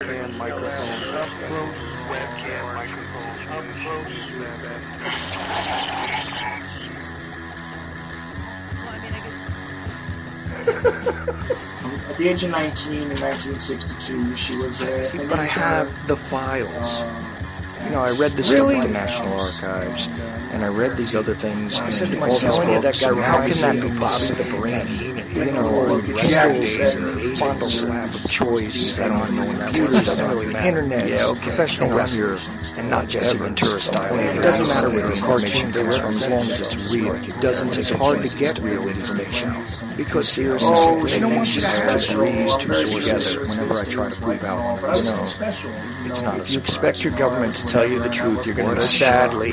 Webcam microphone up close. Webcam microphone up close. At the age of 19 in 1962, she was a... But I have the files. I read this stuff at the National Archives, and I read these other things. I said to myself, how can that be possible? The brain, days and the fondle slab of choice. I don't know when that was. It doesn't really matter. Internet, professional wrestlers, and not Jesse Ventura style. It doesn't matter where the information comes from, as long as it's real. It's hard to get real information. Because seriously, they don't want you to have these two sources whenever I try to prove out. It's not. If you expect your government to tell you the truth, you're going to sadly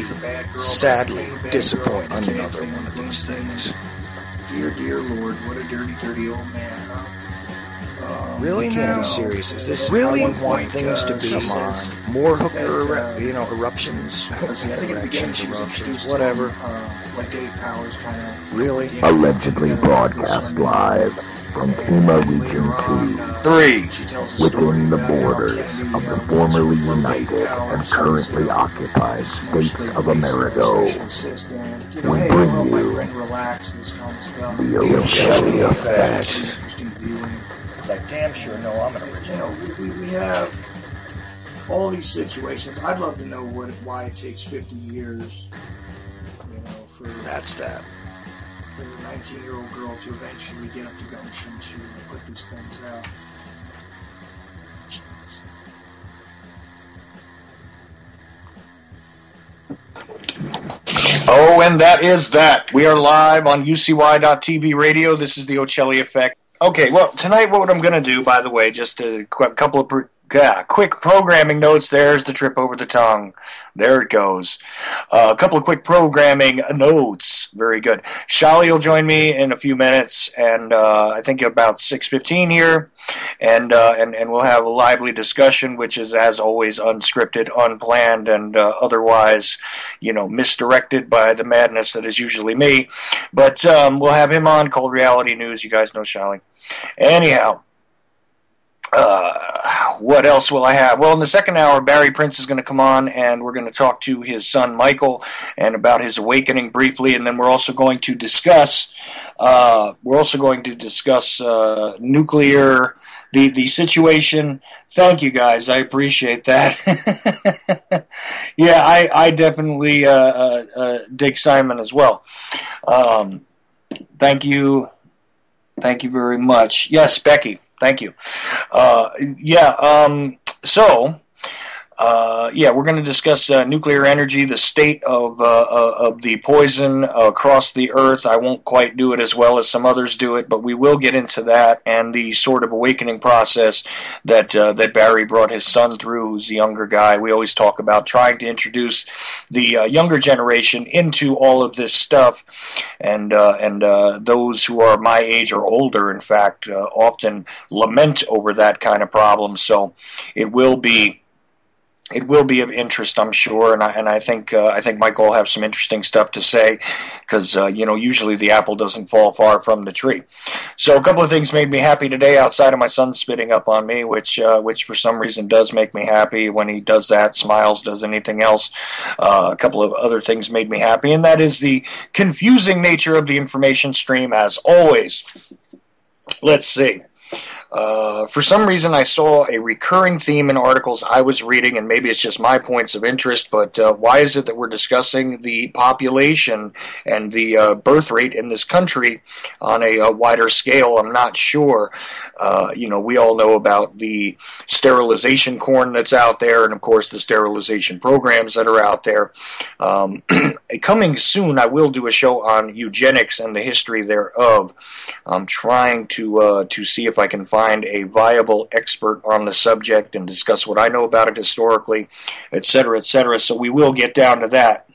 disappoint another one of these things. Dear Lord, what a dirty old man, huh? Really? You can't be serious. Is this really how you want things to be? Come on. More hooker, eruptions, eruptions, whatever. Like Dave Powers kind of... Really? Allegedly broadcast live from Pima Region 2, 3, within the borders of the formerly united and currently occupied states of America. We bring you the Ochelli Effect. I damn sure know I'm an original. We have all these situations. I'd love to know why it takes 50 years, for that's that. For the 19-year-old girl to eventually get up to gumption to put these things out. Oh, and that is that. We are live on UCY.TV radio. This is the Ochelli Effect. Okay, well, tonight what I'm going to do, by the way, just a couple of quick programming notes. There's the trip over the tongue. There it goes. A couple of quick programming notes. Very good. Shali will join me in a few minutes, and I think about 6:15 here, and we'll have a lively discussion, which is, as always, unscripted, unplanned, and otherwise, misdirected by the madness that is usually me. But we'll have him on, Cold Reality News. You guys know Shali. Anyhow, what else will I have? Well, in the second hour, Barry Prince is going to come on, and we're going to talk to his son Michael and about his awakening briefly, and then we're also going to discuss nuclear, the situation. Thank you guys, I appreciate that. Yeah, I definitely dig Simon as well. Thank you very much. Yes, Becky. Thank you. We're going to discuss nuclear energy, the state of the poison across the earth. I won't quite do it as well as some others do it, but we will get into that and the sort of awakening process that Barry brought his son through, who's a younger guy. We always talk about trying to introduce the younger generation into all of this stuff, and those who are my age or older, in fact, often lament over that kind of problem. So it will be of interest, I'm sure, and I think Michael will have some interesting stuff to say, because usually the apple doesn't fall far from the tree. So a couple of things made me happy today, outside of my son spitting up on me, which for some reason does make me happy when he does that, smiles, does anything else. A couple of other things made me happy, and that is the confusing nature of the information stream, as always. Let's see. For some reason, I saw a recurring theme in articles I was reading, and maybe it's just my points of interest, but why is it that we're discussing the population and the birth rate in this country on a wider scale? I'm not sure. We all know about the sterilization corn that's out there, and of course the sterilization programs that are out there. Coming soon, I will do a show on eugenics and the history thereof. I'm trying to see if I can find a viable expert on the subject and discuss what I know about it historically, etc., etc. So we will get down to that.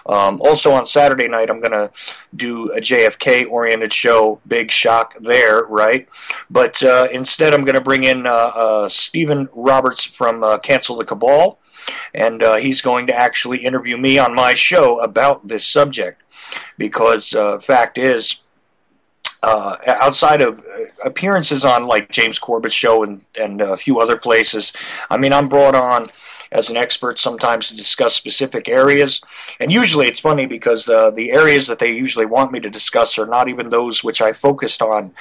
Also on Saturday night, I'm going to do a JFK-oriented show. Big shock there, right? But instead, I'm going to bring in Stephen Roberts from Cancel the Cabal, and he's going to actually interview me on my show about this subject, because fact is, outside of appearances on like James Corbett's show and a few other places, I mean, I'm brought on as an expert sometimes to discuss specific areas, and usually it's funny because the areas that they usually want me to discuss are not even those which I focused on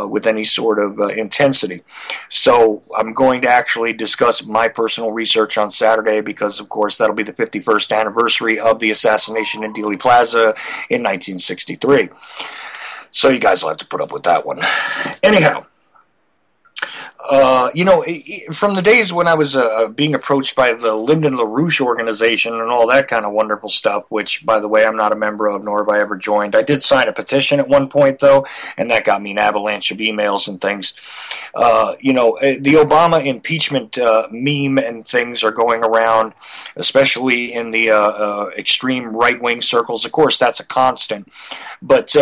with any sort of intensity. So I'm going to actually discuss my personal research on Saturday because, of course, that'll be the 51st anniversary of the assassination in Dealey Plaza in 1963. So you guys will have to put up with that one. Anyhow, from the days when I was being approached by the Lyndon LaRouche organization and all that kind of wonderful stuff, which, by the way, I'm not a member of, nor have I ever joined. I did sign a petition at one point, though, and that got me an avalanche of emails and things. The Obama impeachment meme and things are going around, especially in the extreme right-wing circles. Of course, that's a constant. But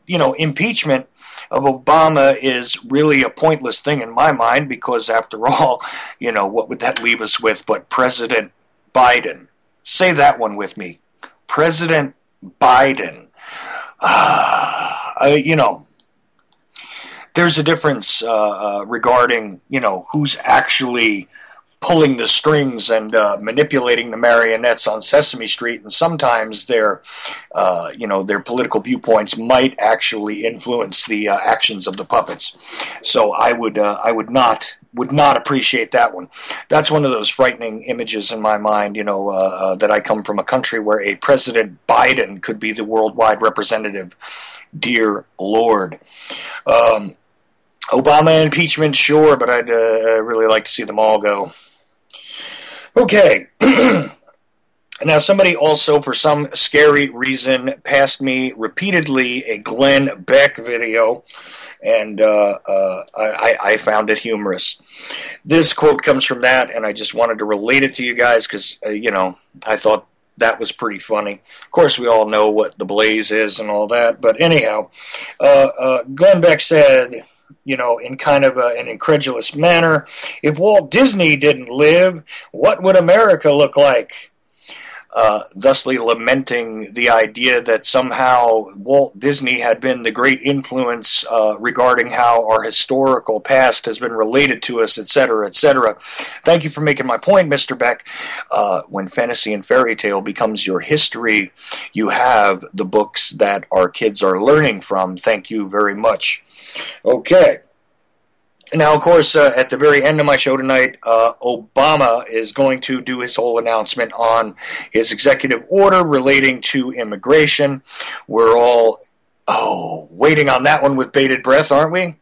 impeachment of Obama is really a pointless thing in my mind because, after all, what would that leave us with but President Biden? Say that one with me. President Biden. There's a difference regarding, who's actually pulling the strings and manipulating the marionettes on Sesame Street, and sometimes their political viewpoints might actually influence the actions of the puppets. So I would not appreciate that one. That's one of those frightening images in my mind. That I come from a country where a President Biden could be the worldwide representative. Dear Lord. Obama impeachment, sure, but I'd really like to see them all go. Okay. Now, somebody also, for some scary reason, passed me repeatedly a Glenn Beck video, and I found it humorous. This quote comes from that, and I just wanted to relate it to you guys because, I thought that was pretty funny. Of course, we all know what the Blaze is and all that, but anyhow, Glenn Beck said, in kind of an incredulous manner, if Walt Disney didn't live, what would America look like? Thusly lamenting the idea that somehow Walt Disney had been the great influence regarding how our historical past has been related to us, etc., etc. Thank you for making my point, Mr. Beck. When fantasy and fairy tale becomes your history, you have the books that our kids are learning from. Thank you very much. Okay. Now, of course, at the very end of my show tonight, Obama is going to do his whole announcement on his executive order relating to immigration. We're all, waiting on that one with bated breath, aren't we?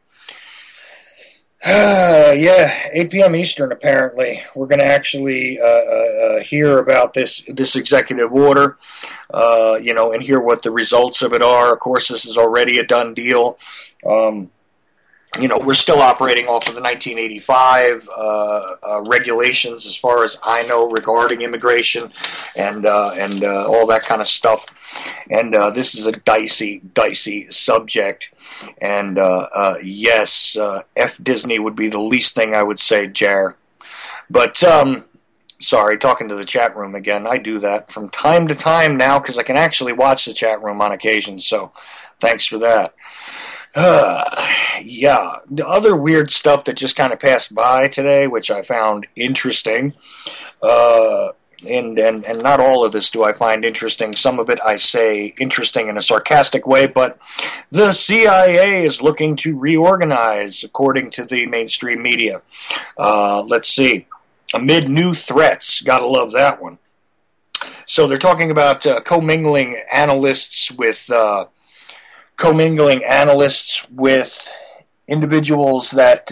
Yeah, 8 p.m. Eastern, apparently. We're going to actually hear about this executive order, and hear what the results of it are. Of course, this is already a done deal. We're still operating off of the 1985 regulations, as far as I know, regarding immigration and all that kind of stuff. And this is a dicey subject. And yes, F Disney would be the least thing I would say, Jar. But sorry, talking to the chat room again. I do that from time to time now because I can actually watch the chat room on occasion. So thanks for that. Yeah, the other weird stuff that just kind of passed by today, which I found interesting, and not all of this do I find interesting. Some of it I say interesting in a sarcastic way, but the CIA is looking to reorganize, according to the mainstream media. Let's see. Amid new threats, gotta love that one. So they're talking about commingling analysts with individuals that,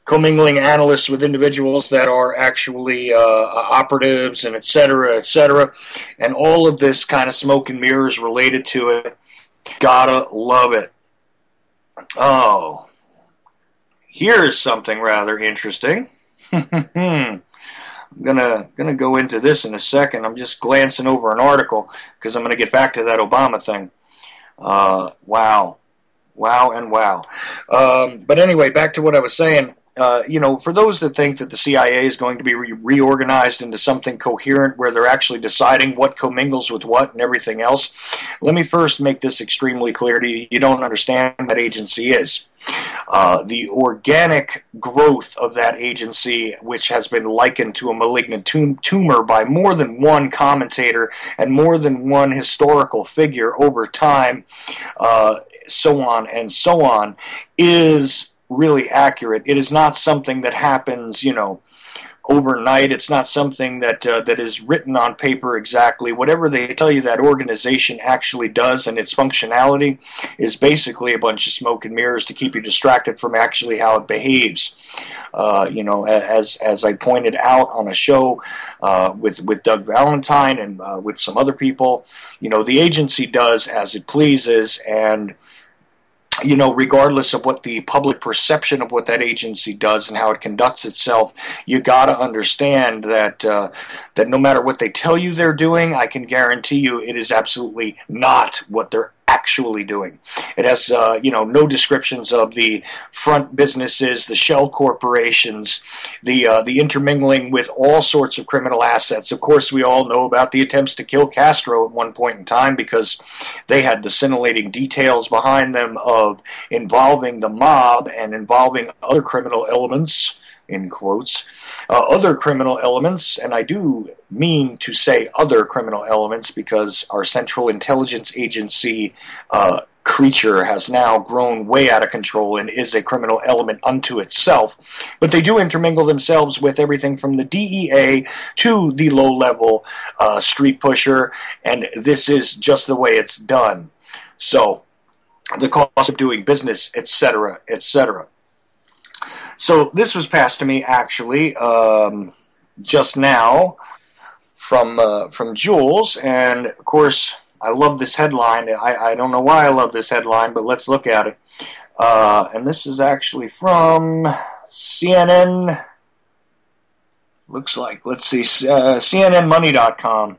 commingling analysts with individuals that are actually operatives and et cetera, and all of this kind of smoke and mirrors related to it. Gotta love it. Oh, here's something rather interesting. I'm gonna go into this in a second. I'm just glancing over an article because I'm gonna get back to that Obama thing. Wow. But anyway, back to what I was saying. for those that think that the CIA is going to be reorganized into something coherent where they're actually deciding what commingles with what and everything else, let me first make this extremely clear to you. You don't understand what that agency is. The organic growth of that agency, which has been likened to a malignant tumor by more than one commentator and more than one historical figure over time, so on, is really accurate. It is not something that happens, overnight. It's not something that is written on paper exactly. Whatever they tell you that organization actually does and its functionality is basically a bunch of smoke and mirrors to keep you distracted from actually how it behaves. As I pointed out on a show with Doug Valentine and with some other people, the agency does as it pleases, and regardless of what the public perception of what that agency does and how it conducts itself, you got to understand that that no matter what they tell you they're doing, I can guarantee you it is absolutely not what they're actually doing. It has, no descriptions of the front businesses, the shell corporations, the intermingling with all sorts of criminal assets. Of course, we all know about the attempts to kill Castro at one point in time because they had the scintillating details behind them of involving the mob and involving other criminal elements, in quotes, other criminal elements, and I do mean to say other criminal elements because our Central Intelligence Agency creature has now grown way out of control and is a criminal element unto itself. But they do intermingle themselves with everything from the DEA to the low-level street pusher, and this is just the way it's done. So, the cost of doing business, etc., etc. So this was passed to me actually just now from Jules, and of course I love this headline. I don't know why I love this headline, but let's look at it. And this is actually from CNN. Looks like, let's see, CNNmoney.com.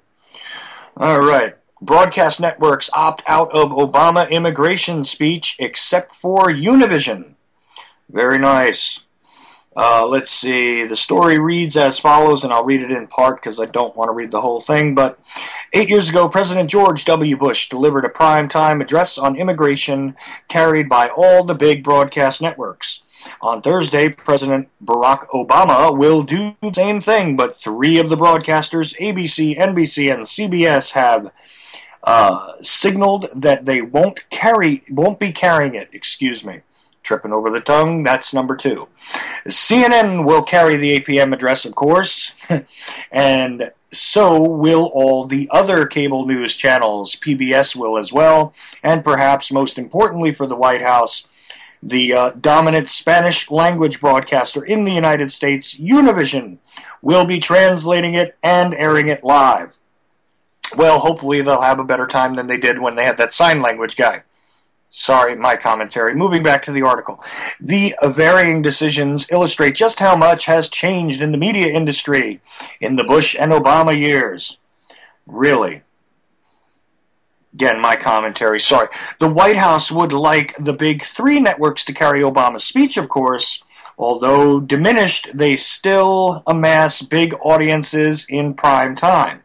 All right. Broadcast networks opt out of Obama immigration speech except for Univision. Very nice. Let's see. The story reads as follows, and I'll read it in part because I don't want to read the whole thing. But 8 years ago, President George W. Bush delivered a primetime address on immigration carried by all the big broadcast networks. On Thursday, President Barack Obama will do the same thing, but three of the broadcasters, ABC, NBC, and CBS, have signaled that they won't be carrying it. Excuse me. Tripping over the tongue, that's number 2. CNN will carry the 8 p.m. address, of course, and so will all the other cable news channels. PBS will as well, and perhaps most importantly for the White House, the dominant Spanish language broadcaster in the United States, Univision, will be translating it and airing it live. Well, hopefully they'll have a better time than they did when they had that sign language guy. Sorry, my commentary. Moving back to the article. The varying decisions illustrate just how much has changed in the media industry in the Bush and Obama years. Really. Again, my commentary. Sorry. The White House would like the big 3 networks to carry Obama's speech, of course. Although diminished, they still amass big audiences in prime time.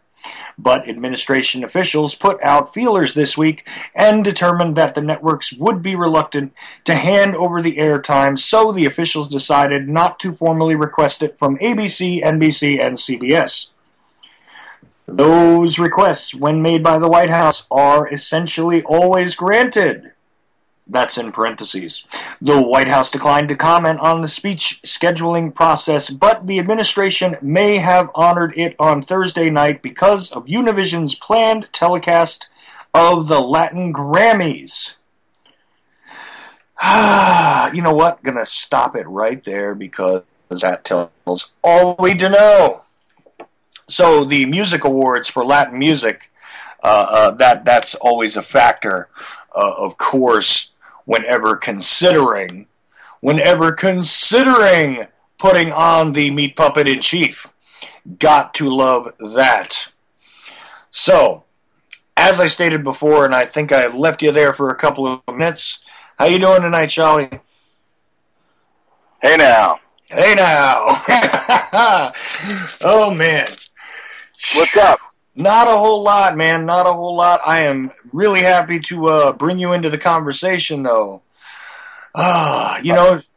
But administration officials put out feelers this week and determined that the networks would be reluctant to hand over the airtime, so the officials decided not to formally request it from ABC, NBC, and CBS. Those requests, when made by the White House, are essentially always granted. That's in parentheses. The White House declined to comment on the speech scheduling process, but the administration may have honored it on Thursday night because of Univision's planned telecast of the Latin Grammys. You know what? Gonna stop it right there because that tells all we need to know. So the music awards for Latin music, that's always a factor, of course. Whenever considering putting on the meat puppet in chief. Got to love that. So, as I stated before, and I think I left you there for a couple of minutes, how you doing tonight, Charlie? Hey now. Hey now. Oh, man. What's up? Not a whole lot, man. Not a whole lot. I am really happy to bring you into the conversation, though.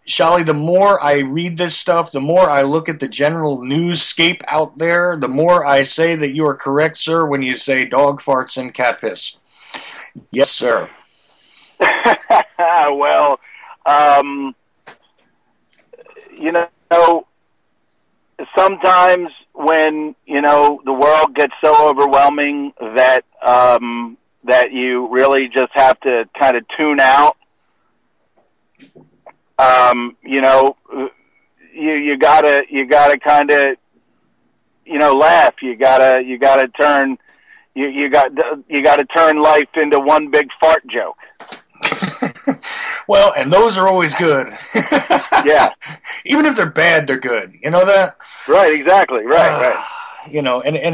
Shally, the more I read this stuff, the more I look at the general newscape out there, the more I say that you are correct, sir, when you say dog farts and cat piss. Yes, sir. Well, sometimes when, the world gets so overwhelming that that you really just have to kind of tune out, you gotta kind of, laugh. You gotta turn, you gotta turn life into one big fart joke. Well, and those are always good. Yeah. Even if they're bad, they're good. You know that? Right, exactly. Right. And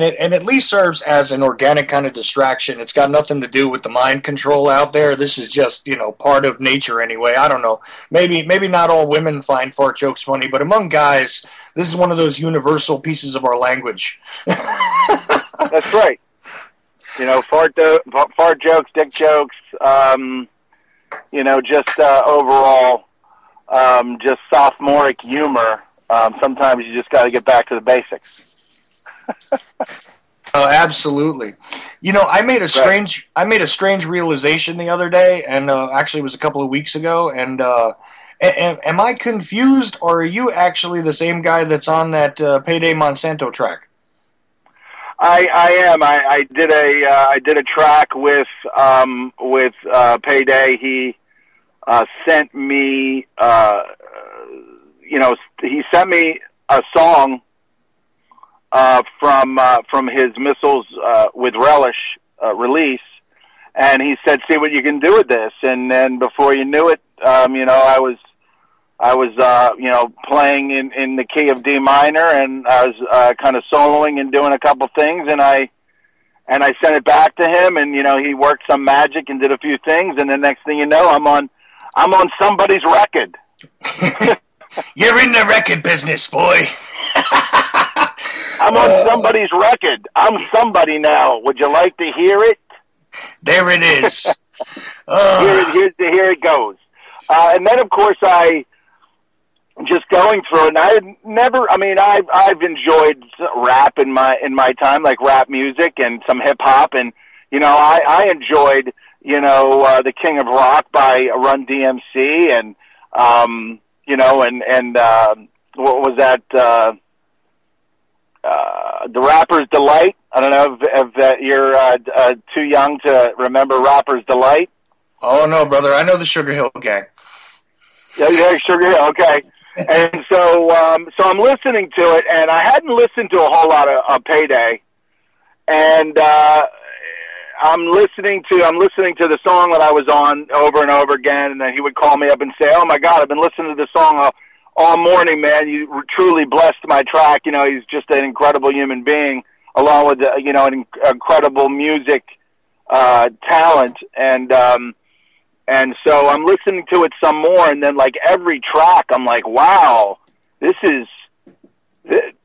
it at least serves as an organic kind of distraction. It's got nothing to do with the mind control out there. This is just, part of nature anyway. I don't know. Maybe not all women find fart jokes funny, but among guys, this is one of those universal pieces of our language. That's right. Fart jokes, dick jokes, just overall, just sophomoric humor. Sometimes you just got to get back to the basics. Oh, absolutely. I made a strange realization the other day, and actually it was a couple of weeks ago. And am I confused, or are you actually the same guy that's on that Payday Monsanto track? I am. I did a track with Payday. He sent me he sent me a song from his Missiles with Relish release, and he said, "See what you can do with this." And then before you knew it, I was playing in the key of D minor, and I was kind of soloing and doing a couple things, and I sent it back to him, and he worked some magic and did a few things, and the next thing you know, I'm on somebody's record. You're in the record business, boy. I'm on somebody's record. I'm somebody now. Would you like to hear it? There it is. Here it goes. And then, of course, I just going through it. And I've enjoyed rap in my time, like rap music and some hip hop, and I enjoyed the King of Rock by Run DMC, and what was that? The Rapper's Delight. I don't know if you're too young to remember Rapper's Delight. Oh no, brother! I know the Sugar Hill Gang. Yeah, Sugar Hill. Okay. And so I'm listening to it, and I hadn't listened to a whole lot of Payday, and I'm listening to the song that I was on over and over again, and then he would call me up and say, "Oh my God, I've been listening to this song all morning, man. You truly blessed my track." He's just an incredible human being, along with an incredible music talent, and so I'm listening to it some more, and then like every track, I'm like, wow, this is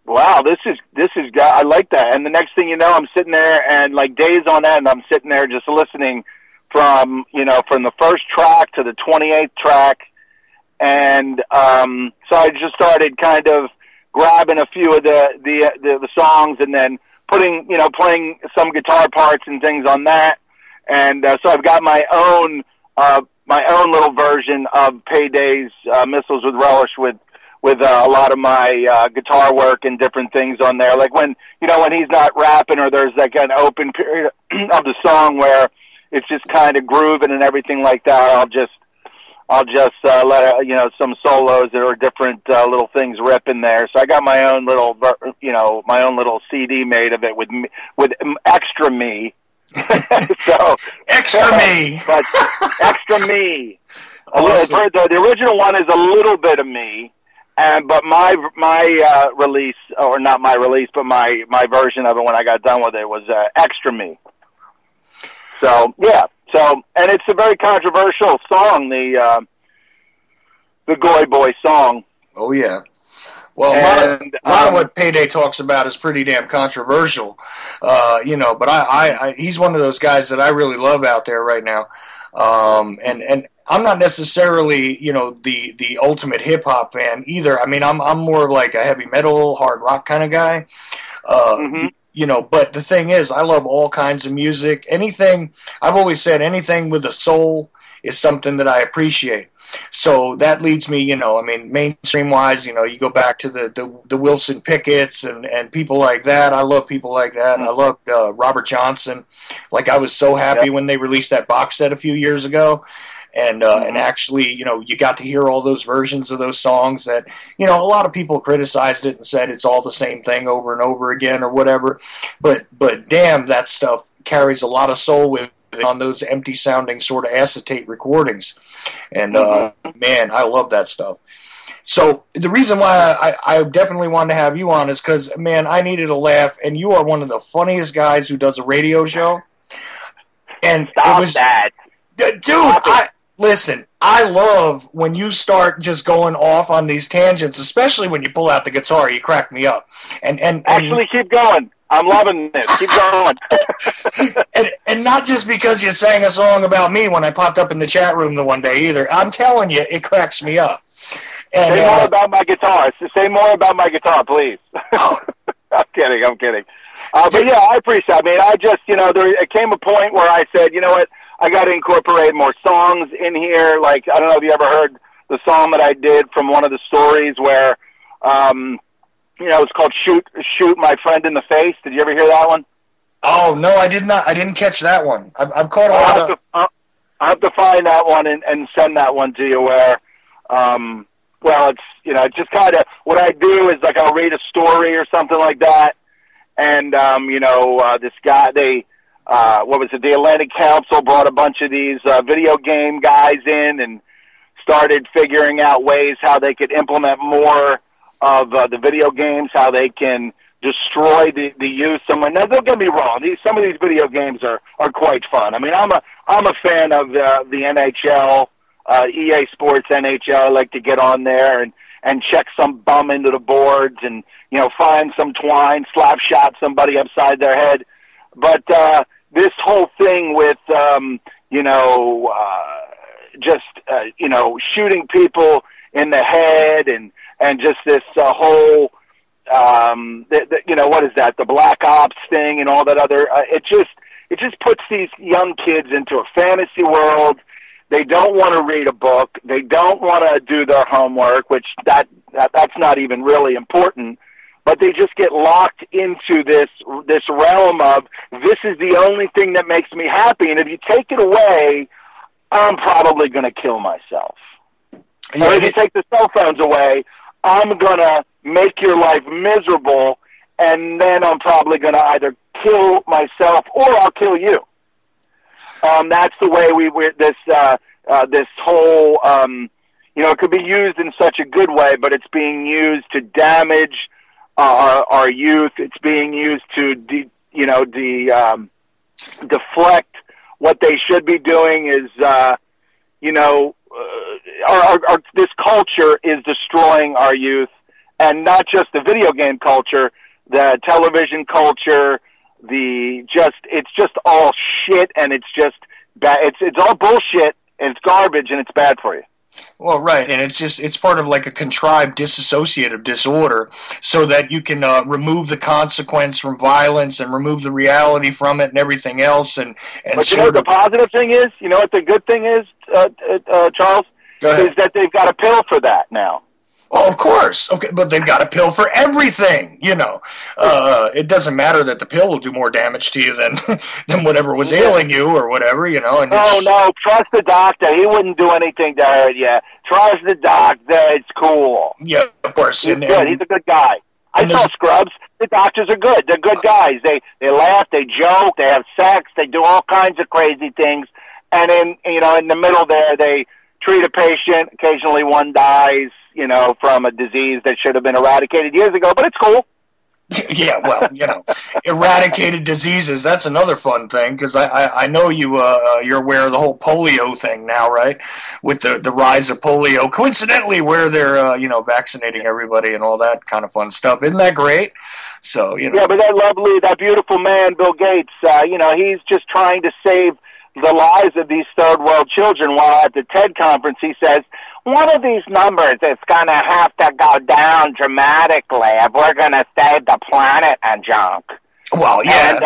I like that. And the next thing you know, I'm sitting there and like days on end, I'm sitting there just listening from the first track to the 28th track. And so I just started kind of grabbing a few of the songs, and then playing some guitar parts and things on that. And so I've got my own little version of Payday's Missiles with Relish with a lot of my guitar work and different things on there. Like when he's not rapping, or there's like an open period of the song where it's just kind of grooving and everything like that, I'll just let some solos that are different little things rip in there. So I got my own little CD made of it with extra me. So extra me, but extra me. Awesome. The original one is a little bit of me, but my release, or not my release, but my version of it when I got done with it was extra me. So yeah. So, and it's a very controversial song, the Goy Boy song. Oh yeah. Well, And, a lot of what Payday talks about is pretty damn controversial, but he's one of those guys that I really love out there right now. And I'm not necessarily, the ultimate hip hop fan either. I mean, I'm more like a heavy metal, hard rock kind of guy. But the thing is, I love all kinds of music. I've always said anything with a soul is something that I appreciate. So that leads me, mainstream-wise, you go back to the Wilson Pickett's and people like that. I love people like that. I love Robert Johnson. Like, I was so happy when they released that box set a few years ago. And actually, you got to hear all those versions of those songs that, a lot of people criticized it and said it's all the same thing over and over again or whatever. But damn, that stuff carries a lot of soul with it on those empty sounding sort of acetate recordings. And, man, I love that stuff. So the reason why I definitely wanted to have you on is because, man, I needed a laugh, and you are one of the funniest guys who does a radio show. And Stop that. Dude, listen, I love when you start just going off on these tangents, especially when you pull out the guitar. You crack me up. And Actually, keep going. I'm loving this. Keep going. and not just because you sang a song about me when I popped up in the chat room the one day either. I'm telling you, it cracks me up. And, say more about my guitar. Say more about my guitar, please. I'm kidding. But yeah, I appreciate it. I mean, I just, there came a point where I said, you know what? I got to incorporate more songs in here. Like, I don't know if you ever heard the song that I did from one of the stories where, it's called Shoot My Friend in the Face. Did you ever hear that one? Oh, no, I did not. I didn't catch that one. I've caught a lot of... I'll have to find that one and send that one to you where, it's just kind of, what I do is, like, I'll read a story or something like that. And, this guy, the Atlantic Council brought a bunch of these video game guys in and started figuring out ways how they could implement more of the video games, how they can destroy the youth. Now, don't get me wrong; some of these video games are quite fun. I mean, I'm a fan of the NHL, EA Sports NHL. I like to get on there and check some bum into the boards and find some twine, slap shot somebody upside their head. But this whole thing with shooting people in the head and just this whole what is that, the Black Ops thing and all that other it just puts these young kids into a fantasy world. They don't want to read a book. They don't want to do their homework, which that's not even really important. But they just get locked into this realm of, this is the only thing that makes me happy, and if you take it away, I'm probably going to kill myself. Or if you take the cell phones away, I'm going to make your life miserable, and then I'm probably going to either kill myself or I'll kill you. That's the way this whole, it could be used in such a good way, but it's being used to damage our youth. It's being used to deflect what they should be doing. Is this culture is destroying our youth, and not just the video game culture, the television culture. It's just all shit, and it's just bad. It's all bullshit, and it's garbage, and it's bad for you. Well, right, and it's part of like a contrived dissociative disorder, so that you can remove the consequence from violence and remove the reality from it and everything else. But you know what the positive thing is? You know what the good thing is, Charles? Is that they've got a pill for that now. Oh, of course. Okay, but they've got a pill for everything, It doesn't matter that the pill will do more damage to you than whatever was ailing you or whatever, And no, trust the doctor. He wouldn't do anything to hurt you. Trust the doctor. It's cool. Yeah, of course. He's good. He's a good guy. I saw Scrubs. The doctors are good. They're good guys. They laugh, they joke, they have sex, they do all kinds of crazy things. And in the middle there, they treat a patient. Occasionally one dies, from a disease that should have been eradicated years ago, but it's cool. Yeah, well, eradicated diseases. That's another fun thing, because I know you're aware of the whole polio thing now, right? With the rise of polio. Coincidentally, where they're vaccinating everybody and all that kind of fun stuff. Isn't that great? So Yeah, but that beautiful man, Bill Gates. He's just trying to save the lives of these third world children. While at the TED conference, he says, one of these numbers is going to have to go down dramatically if we're going to save the planet and junk. Well, yeah. And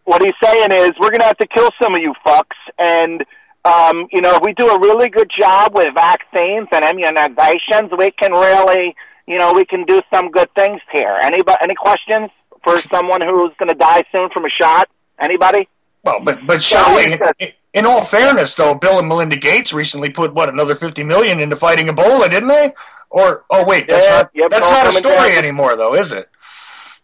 what he's saying is we're going to have to kill some of you fucks. And, if we do a really good job with vaccines and immunizations, we can really, we can do some good things here. Any questions for someone who's going to die soon from a shot? Anybody? Well, but Charlie, in all fairness, though, Bill and Melinda Gates recently put another $50 million into fighting Ebola, didn't they? Or wait, that's not a story anymore, though, is it?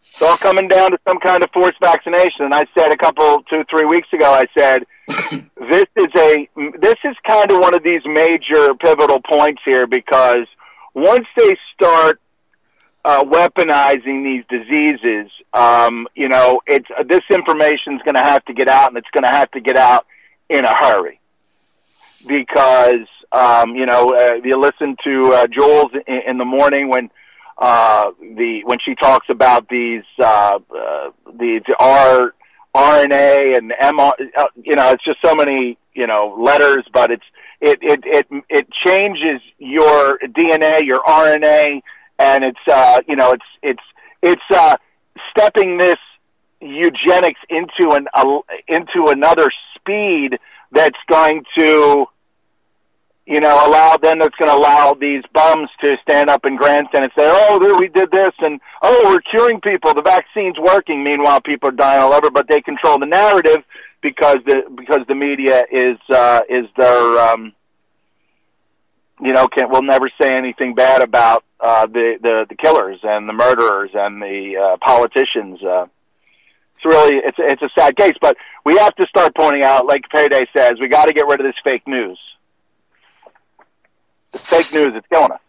It's all coming down to some kind of forced vaccination. And I said 2-3 weeks ago, I said this is kind of one of these major pivotal points here, because once they start weaponizing these diseases, this information is going to have to get out, and it's going to have to get out in a hurry, because you listen to Jules in the morning when she talks about these RNA and mRNA, it's just so many letters, but it changes your DNA, your RNA. And it's stepping this eugenics into another speed that's going to allow these bums to stand up in grandstand and say, oh, we did this, and we're curing people, the vaccine's working. Meanwhile, people are dying all over, but they control the narrative because the media is their we'll never say anything bad about the killers and the murderers and the politicians. It's a sad case, but we have to start pointing out, like Payday says, we got to get rid of this fake news. The fake news, it's killing us.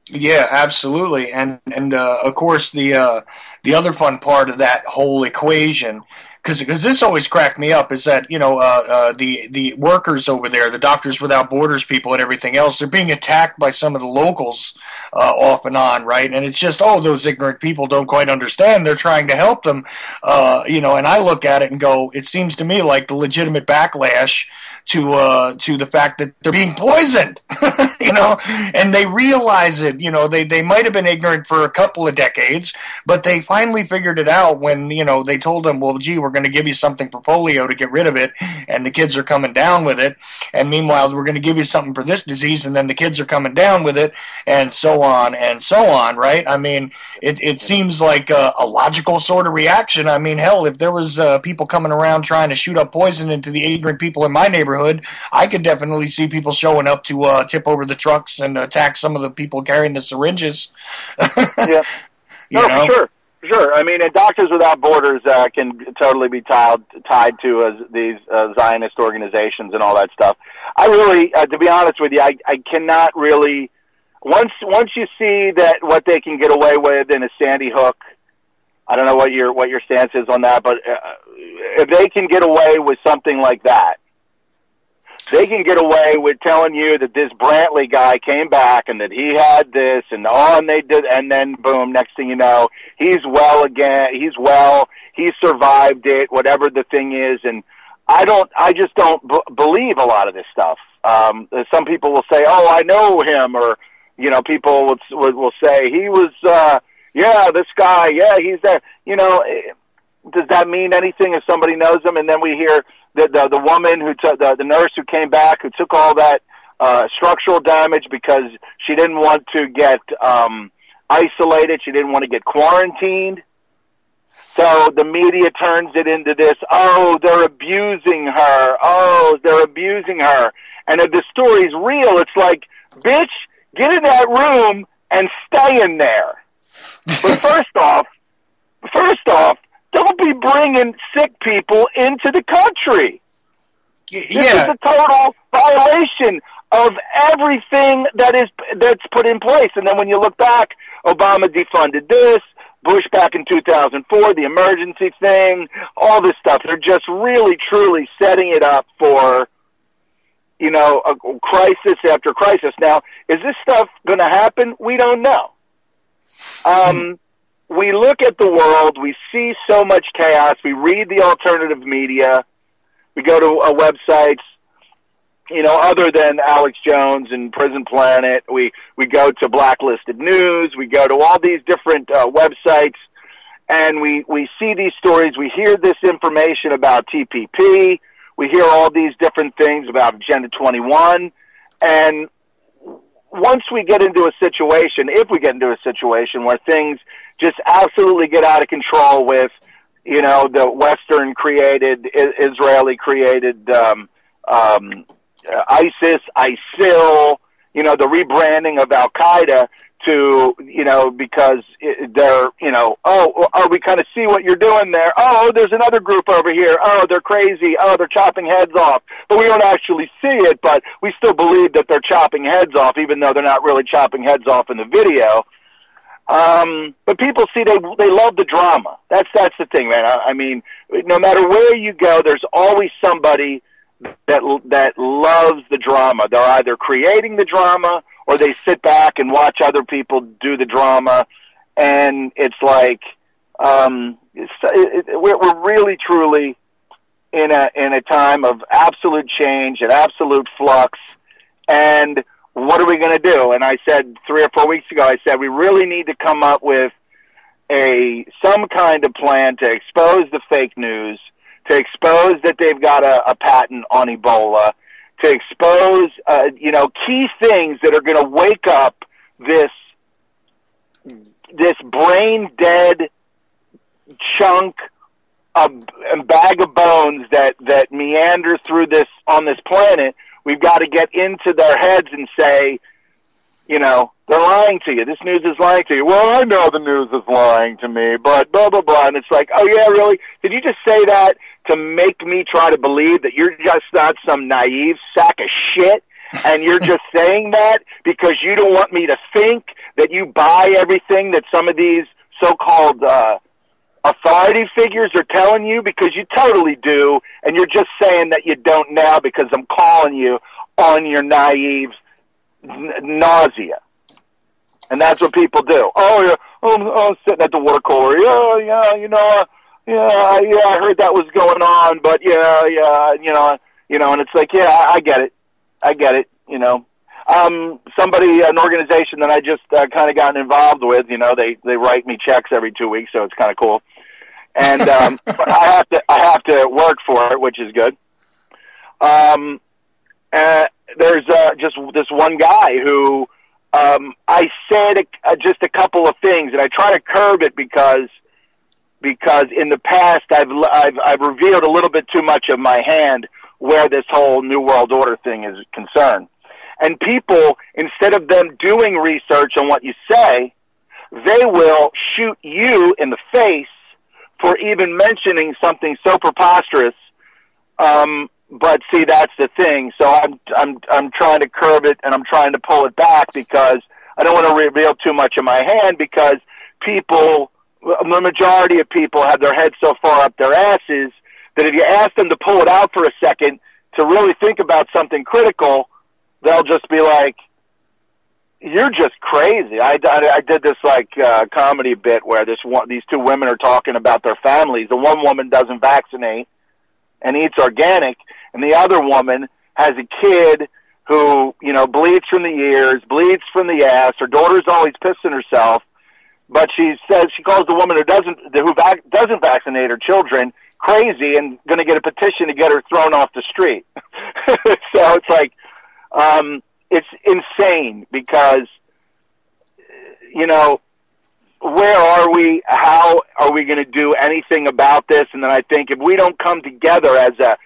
Yeah, absolutely, and of course the other fun part of that whole equation, because this always cracked me up, is that the workers over there, the Doctors Without Borders people and everything else, they're being attacked by some of the locals off and on, right? And it's just, those ignorant people don't quite understand. They're trying to help them, and I look at it and go, it seems to me like the legitimate backlash to the fact that they're being poisoned, and they realize it. They might have been ignorant for a couple of decades, but they finally figured it out when, they told them, well, gee, we're going to give you something for polio to get rid of it, and the kids are coming down with it. And meanwhile, we're going to give you something for this disease, and then the kids are coming down with it, and so on, right? I mean, it seems like a logical sort of reaction. I mean, hell, if there was people coming around trying to shoot up poison into the ignorant people in my neighborhood, I could definitely see people showing up to tip over the trucks and attack some of the people carrying the syringes. Yeah. Sure. I mean, and Doctors Without Borders can totally be tied to these Zionist organizations and all that stuff. I really, to be honest with you, I cannot really. Once you see that what they can get away with in a Sandy Hook, I don't know what your stance is on that, but if they can get away with something like that, they can get away with telling you that this Brantley guy came back and that he had this and they did, and then boom, next thing you know, he's well again. He's well. He survived it, whatever the thing is. And I just don't believe a lot of this stuff. Some people will say, oh, I know him, or, people will say he was, this guy, he's there. Does that mean anything if somebody knows him? And then we hear the woman who took the nurse who came back, who took all that structural damage because she didn't want to get isolated. She didn't want to get quarantined. So the media turns it into this, they're abusing her. And if the story's real, it's like, bitch, get in that room and stay in there. But first off, don't be bringing sick people into the country. This is a total violation of everything that's put in place. And then when you look back, Obama defunded this, Bush back in 2004, the emergency thing, all this stuff. They're just really, truly setting it up for, you know, a crisis after crisis. Now, is this stuff going to happen? We don't know. We look at the world, we see so much chaos, we read the alternative media, we go to websites, you know, other than Alex Jones and Prison Planet, we go to Blacklisted News, we go to all these different websites, and we see these stories, we hear this information about TPP, we hear all these different things about Agenda 21, and once we get into a situation, if we get into a situation where things just absolutely get out of control with, you know, the Western-created, Israeli-created ISIS, ISIL, you know, the rebranding of Al-Qaeda to, you know, because they're, you know, we kind of see what you're doing there. Oh, there's another group over here. Oh, they're crazy. Oh, they're chopping heads off. But we don't actually see it, but we still believe that they're chopping heads off, even though they're not really chopping heads off in the video. But people see they love the drama. That's the thing, man. I mean, no matter where you go, there's always somebody that loves the drama. They're either creating the drama or they sit back and watch other people do the drama, and it's like we're really truly in a time of absolute change and absolute flux. And what are we going to do? And I said 3 or 4 weeks ago, I said we really need to come up with some kind of plan to expose the fake news, to expose that they've got a patent on Ebola, to expose, you know, key things that are going to wake up this brain dead chunk of bag of bones that meander through this on this planet. We've got to get into their heads and say, you know, they're lying to you. This news is lying to you. Well, I know the news is lying to me, but blah, blah, blah. And it's like, oh, yeah, really? Did you just say that to make me try to believe that you're just not some naive sack of shit, and you're just saying that because you don't want me to think that you buy everything that some of these so-called authority figures are telling you, because you totally do, and you're just saying that you don't now because I'm calling you on your naive nausea. And that's what people do. Oh, yeah, I'm sitting at the water cooler. Oh, yeah, you know, I heard that was going on, but yeah, you know, and it's like, yeah, I get it, you know. An organization that I just kind of gotten involved with, you know, they write me checks every 2 weeks, so it's kind of cool. And but I have to work for it, which is good. There's just this one guy who I said just a couple of things, and I try to curb it because in the past I've revealed a little bit too much of my hand where this whole New World Order thing is concerned. And people, instead of them doing research on what you say, they will shoot you in the face for even mentioning something so preposterous. But see, that's the thing. So I'm trying to curb it, and I'm trying to pull it back because I don't want to reveal too much of my hand, because people, the majority of people have their heads so far up their asses that if you ask them to pull it out for a second to really think about something critical, they'll just be like, "You're just crazy." I did this comedy bit where these two women are talking about their families. The one woman doesn't vaccinate and eats organic, and the other woman has a kid who, you know, bleeds from the ears, bleeds from the ass. Her daughter's always pissing herself, but she says she calls the woman who doesn't vaccinate her children crazy and going to get a petition to get her thrown off the street. So it's like, it's insane because, you know, where are we? How are we going to do anything about this? And then I think if we don't come together as a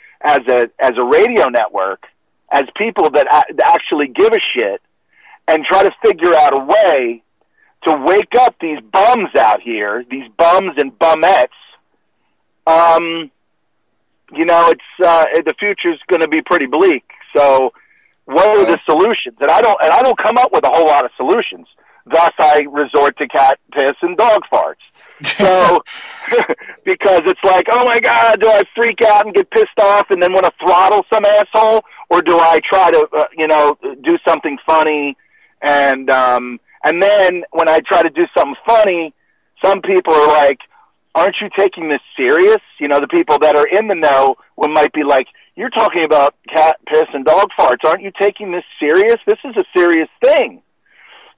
radio network, as people that actually give a shit, and try to figure out a way to wake up these bums out here, these bums and bumettes, you know, it's the future's going to be pretty bleak. So, what are the solutions? And I don't come up with a whole lot of solutions. thus I resort to cat piss and dog farts. So, because it's like, oh my God, do I freak out and get pissed off and then want to throttle some asshole? Or do I try to, do something funny? And then when I try to do something funny, some people are like, aren't you taking this serious? The people that are in the know might be like, you're talking about cat piss and dog farts. Aren't you taking this serious? This is a serious thing.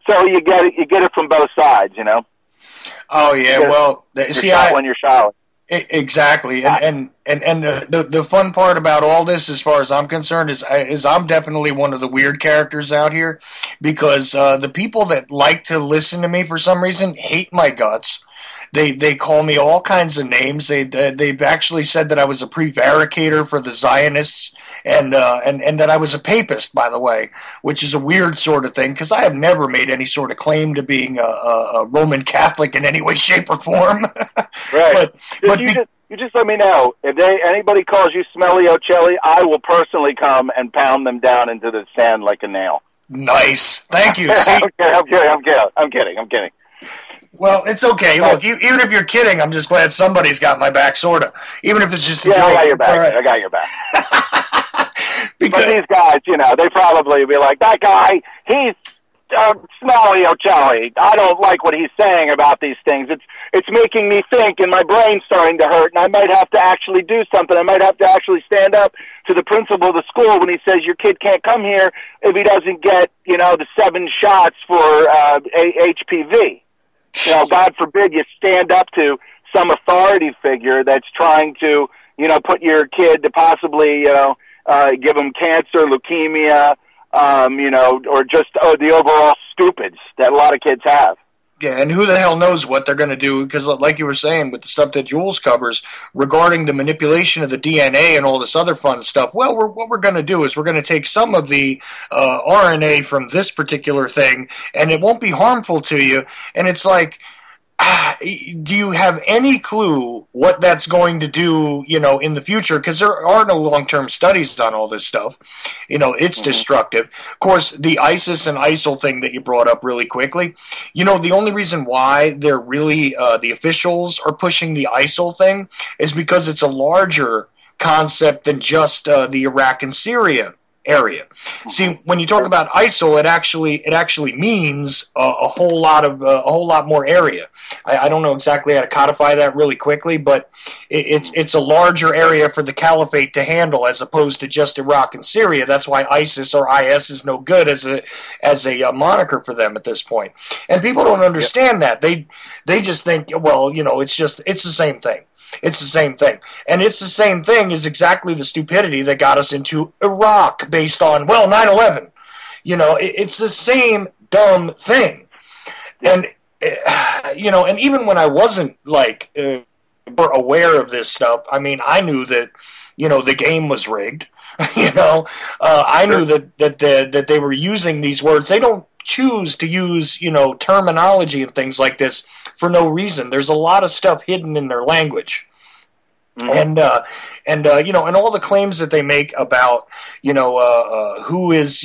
So you get it from both sides, Oh yeah, well, see, when you're showering. Exactly, and the fun part about all this, as far as I'm concerned, is I'm definitely one of the weird characters out here, because the people that like to listen to me for some reason hate my guts. They call me all kinds of names. They've actually said that I was a prevaricator for the Zionists, and that I was a papist, by the way, which is a weird sort of thing, because I have never made any sort of claim to being a Roman Catholic in any way, shape, or form. Right. You just let me know. If anybody calls you Smelly Ochelli, I will personally come and pound them down into the sand like a nail. Nice. Thank you. See? I'm kidding. Well, it's okay. Look, even if you're kidding, I'm just glad somebody's got my back, sort of. Even if it's just a joke. I got your back. Right. I got your back. Because but these guys, they probably be like, that guy, he's Smelly Ochelli. I don't like what he's saying about these things. It's making me think, and my brain's starting to hurt, and I might have to actually do something. I might have to actually stand up to the principal of the school when he says your kid can't come here if he doesn't get, the 7 shots for HPV. God forbid you stand up to some authority figure that's trying to, put your kid to possibly, give them cancer, leukemia, or just the overall stupids that a lot of kids have. Yeah, and who the hell knows what they're going to do, because like you were saying, with the stuff that Jules covers regarding the manipulation of the DNA and all this other fun stuff, well, what we're going to do is we're going to take some of the RNA from this particular thing, and it won't be harmful to you, and it's like, do you have any clue what that's going to do, in the future? Because there are no long-term studies on all this stuff. It's destructive. Of course, the ISIS and ISIL thing that you brought up really quickly, the only reason why they're really, the officials are pushing the ISIL thing is because it's a larger concept than just the Iraq and Syria area. See, when you talk about ISIL, it actually means a whole lot more area. I don't know exactly how to codify that really quickly, but it's a larger area for the caliphate to handle as opposed to just Iraq and Syria. That's why ISIS or IS is no good as a moniker for them at this point. And people don't understand that. They just think, well, it's the same thing. It's the same thing. And it's the same thing is exactly the stupidity that got us into Iraq based on, 9/11. It's the same dumb thing. And, and even when I wasn't, aware of this stuff, I mean, I knew that, the game was rigged. I knew that they were using these words. They don't choose to use, terminology and things like this for no reason. There's a lot of stuff hidden in their language. And all the claims that they make about, who is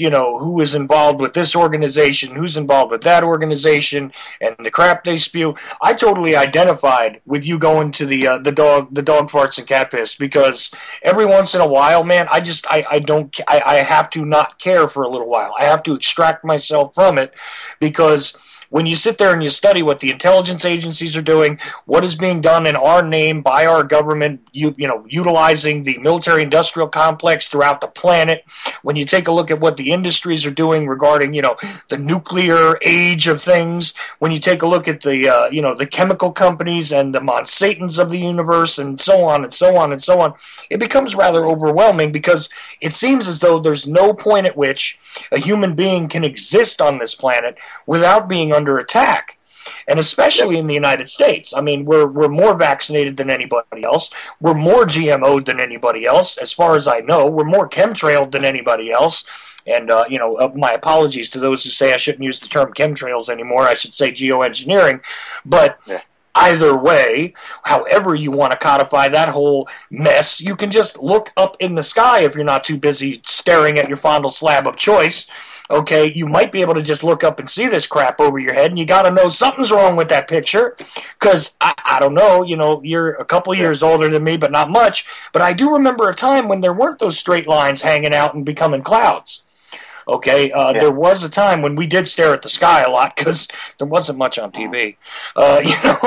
involved with this organization, who's involved with that organization, and the crap they spew. I totally identified with you going to the dog farts and cat piss, because every once in a while, man, I have to not care for a little while. I have to extract myself from it, because when you sit there and you study what the intelligence agencies are doing, what is being done in our name by our government, utilizing the military-industrial complex throughout the planet, when you take a look at what the industries are doing regarding, the nuclear age of things, when you take a look at the chemical companies and the Monsantans of the universe, and so on and so on and so on, it becomes rather overwhelming, because it seems as though there's no point at which a human being can exist on this planet without being under attack. And especially in the United States. I mean, we're more vaccinated than anybody else. We're more GMO'd than anybody else. As far as I know, we're more chemtrailed than anybody else. And, my apologies to those who say I shouldn't use the term chemtrails anymore. I should say geoengineering. But either way, however you want to codify that whole mess, you can just look up in the sky if you're not too busy staring at your fondle slab of choice. Okay, you might be able to just look up and see this crap over your head, and you got to know something's wrong with that picture, because I don't know, you know, you're a couple years older than me, but not much, but I do remember a time when there weren't those straight lines hanging out and becoming clouds. Okay, there was a time when we did stare at the sky a lot because there wasn't much on TV. You know.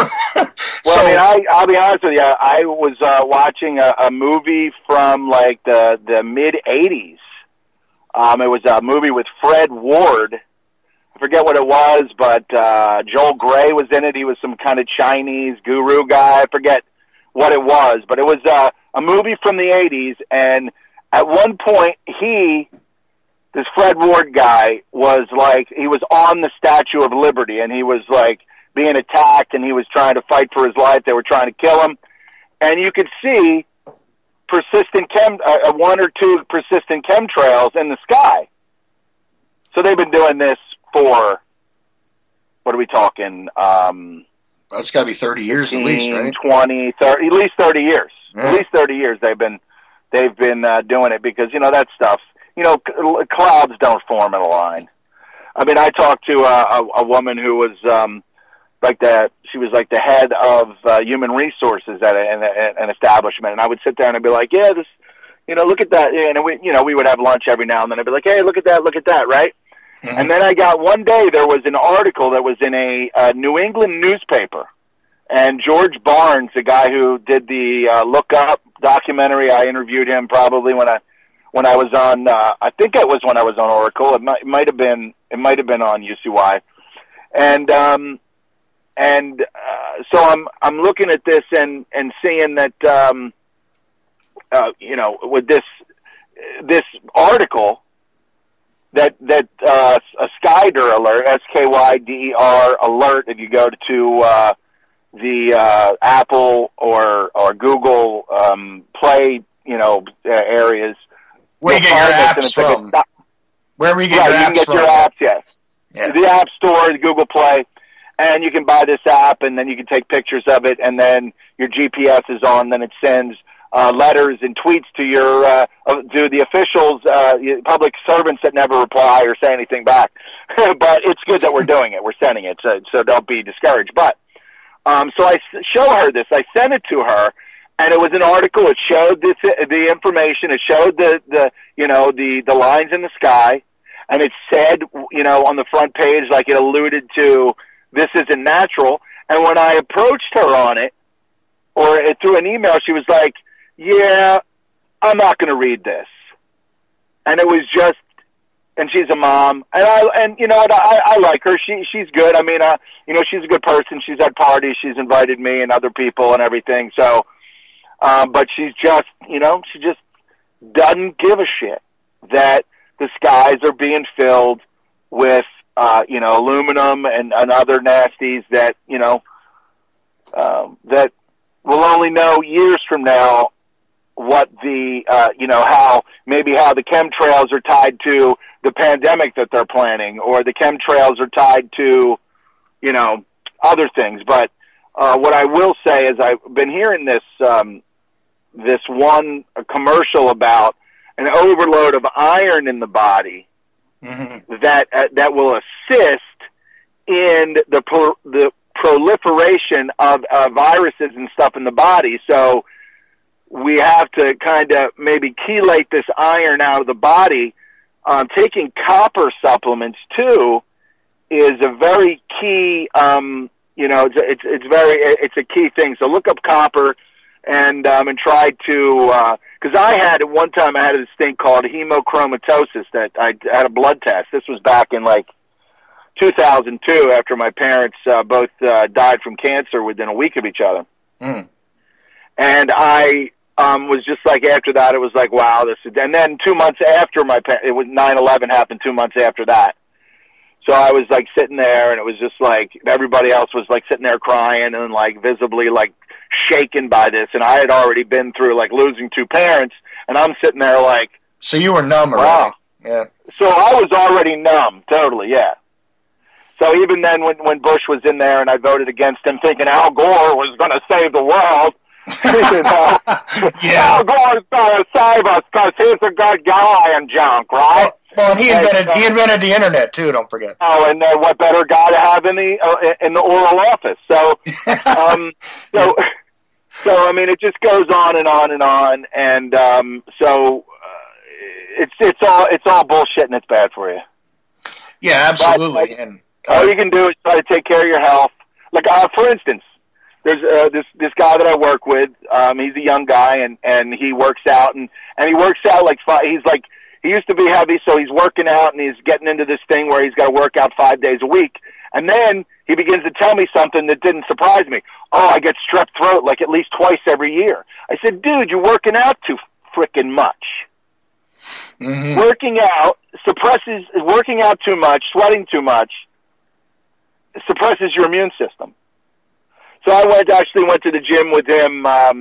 Well, So, I mean, I'll be honest with you. I was watching a movie from like the mid '80s. It was a movie with Fred Ward. I forget what it was, but Joel Grey was in it. He was some kind of Chinese guru guy. I forget what it was, but it was a movie from the '80s. And at one point, this Fred Ward guy was like, he was on the Statue of Liberty, and he was like being attacked, and he was trying to fight for his life. They were trying to kill him, and you could see one or two persistent chemtrails in the sky. So they've been doing this for, what are we talking? that's got to be 30 years at least, right? 20, 30, at least 30 years. Yeah. At least 30 years they've been doing it, because, you know, that stuff, you know, clouds don't form in a line. I mean, I talked to a woman who was she was like the head of human resources at an establishment, and I would sit there and I'd be like, yeah, this, you know, look at that, and we would have lunch every now and then. I'd be like, hey, look at that, right? Mm-hmm. And then I got one day there was an article that was in a New England newspaper, and George Barnes, the guy who did the Look Up documentary, I interviewed him probably when I was on, I think it was when I was on Oracle. It might have been on UCY, and so I'm looking at this and seeing that you know, with this article that a Skyder alert, SKYDER alert, if you go to the Apple or Google Play, you know, areas. Where you get your apps from? Where we get your apps from? You can get your apps, yes. Yeah. The App Store, the Google Play, and you can buy this app, and then you can take pictures of it, and then your GPS is on, then it sends letters and tweets to to the officials, public servants that never reply or say anything back. But it's good that we're doing it. We're sending it, so don't be discouraged. But so I show her this. I sent it to her. And it was an article. It showed the information. It showed the lines in the sky, and it said, you know, on the front page, like, it alluded to, this isn't natural. And when I approached her on it, or through an email, she was like, yeah, I'm not going to read this. And it was just, and she's a mom, and you know what, I like her. She's good. I mean, you know, she's a good person. She's at parties. She's invited me and other people and everything. So. But she's just, you know, she just doesn't give a shit that the skies are being filled with, you know, aluminum and other nasties that, you know, that we'll only know years from now what the, you know, how the chemtrails are tied to the pandemic that they're planning, or the chemtrails are tied to, you know, other things. But what I will say is I've been hearing this one commercial about an overload of iron in the body, mm-hmm. that will assist in the proliferation of viruses and stuff in the body. So we have to kind of maybe chelate this iron out of the body. Taking copper supplements too is a very key. You know, it's a key thing. So look up copper. And try to, because at one time I had this thing called hemochromatosis that I had a blood test. This was back in like 2002 after my parents both died from cancer within a week of each other. Mm. And I was just like, after that, it was like, wow, and then 2 months after it was 9/11 happened 2 months after that. So I was like sitting there, and it was just like everybody else was like sitting there crying and like visibly like shaken by this, and I had already been through like losing two parents, and I'm sitting there like, so you were numb already. Wow. Yeah. So I was already numb, totally, yeah. So even then, when Bush was in there and I voted against him, thinking Al Gore was going to save the world, you know, Al Gore's going to save us because he's a good guy and junk, right? Well, and he invented the internet too. Don't forget. Oh, and what better guy to have in the Oral Office? So, so I mean, it just goes on and on and on, and it's all bullshit and it's bad for you. Yeah, absolutely. And all you can do is try to take care of your health. Like, for instance, there's this guy that I work with. He's a young guy, and he works out, and he works out like he used to be heavy, so he's working out, and he's getting into this thing where he's got to work out 5 days a week. And then he begins to tell me something that didn't surprise me. Oh, I get strep throat like at least twice every year. I said, dude, you're working out too frickin' much. Mm-hmm. Working out too much, sweating too much, suppresses your immune system. So I actually went to the gym with him, at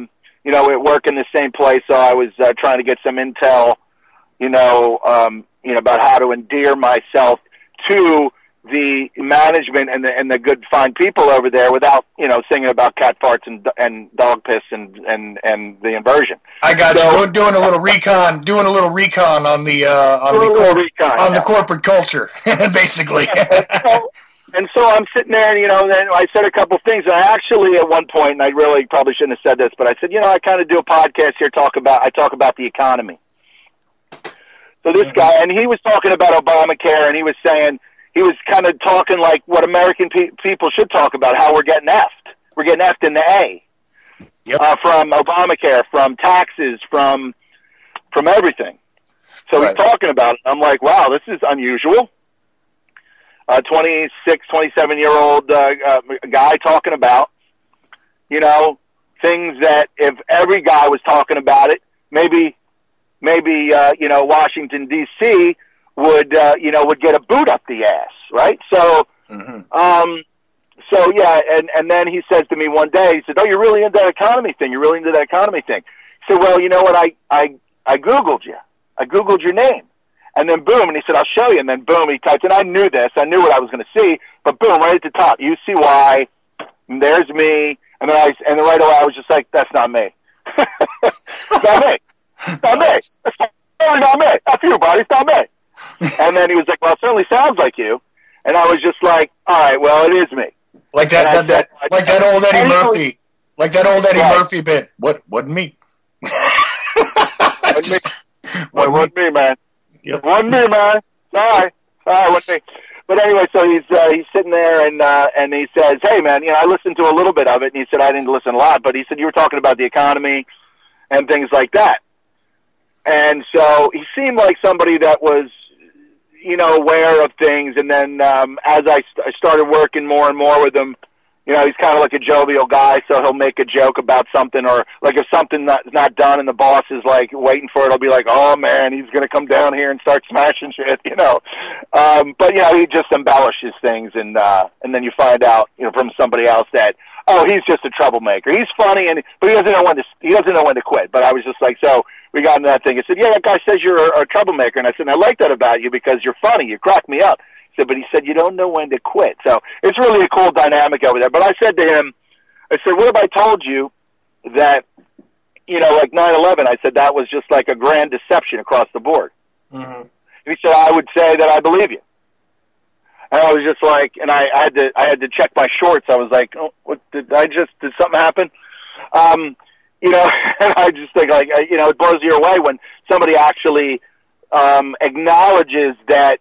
work in the same place. So I was trying to get some intel, about how to endear myself to the management and the good fine people over there without singing about cat farts and dog piss and the inversion. I got you doing a little recon on the corporate culture basically. And so I'm sitting there, and then I said a couple things. And I actually, at one point, and I really probably shouldn't have said this, but I said, I kind of do a podcast here. I talk about the economy. So this guy, and he was talking about Obamacare, and he was kind of talking like what American people should talk about, how we're getting effed. We're getting effed in the A. Yep. From Obamacare, from taxes, from everything. So He's talking about it. I'm like, wow, this is unusual. 26, 27-year-old guy talking about, things that if every guy was talking about it, maybe Washington, D.C. would get a boot up the ass, right? So, and then he says to me one day, he said, "Oh, you're really into that economy thing. You're really into that economy thing." I said, "Well, you know what? I Googled you. I Googled your name." And then boom, and he said, "I'll show you." And then boom, he typed, and I knew this. I knew what I was going to see. But boom, right at the top, UCY, and there's me. And then right away, I was just like, "That's not me. It's not me. It's not me. It's totally not me. F you, buddy. It's not me." And then he was like, "Well, it certainly sounds like you." And I was just like, "All right, well, it is me." Like that old Eddie Murphy. Like that old Eddie Murphy bit. Wasn't me. Wasn't me, man. Yep. Wasn't me, man. Sorry, wasn't me. But anyway, so he's sitting there and he says, "Hey, man, I listened to a little bit of it." And he said, "I didn't listen a lot," but he said, "You were talking about the economy and things like that." And so he seemed like somebody that was, aware of things. And then as I started working more and more with him, he's kind of like a jovial guy, so he'll make a joke about something, or like if something not done and the boss is like waiting for it, he'll be like, "Oh man, he's going to come down here and start smashing shit," But he just embellishes things, and then you find out, from somebody else that, oh, he's just a troublemaker. He's funny, but he doesn't know when to quit. But I was just like, so we got into that thing. I said, "Yeah, that guy says you're a troublemaker," and I said, "I like that about you because you're funny. You crack me up." But he said, "You don't know when to quit." So it's really a cool dynamic over there. But I said to him, "What if I told you that, like 9/11, I said that was just like a grand deception across the board?" Mm-hmm. And he said, "I would say that I believe you." And I was just like, and I had to check my shorts. I was like, "Oh, what did something happen?" And I just think it blows you away when somebody actually acknowledges that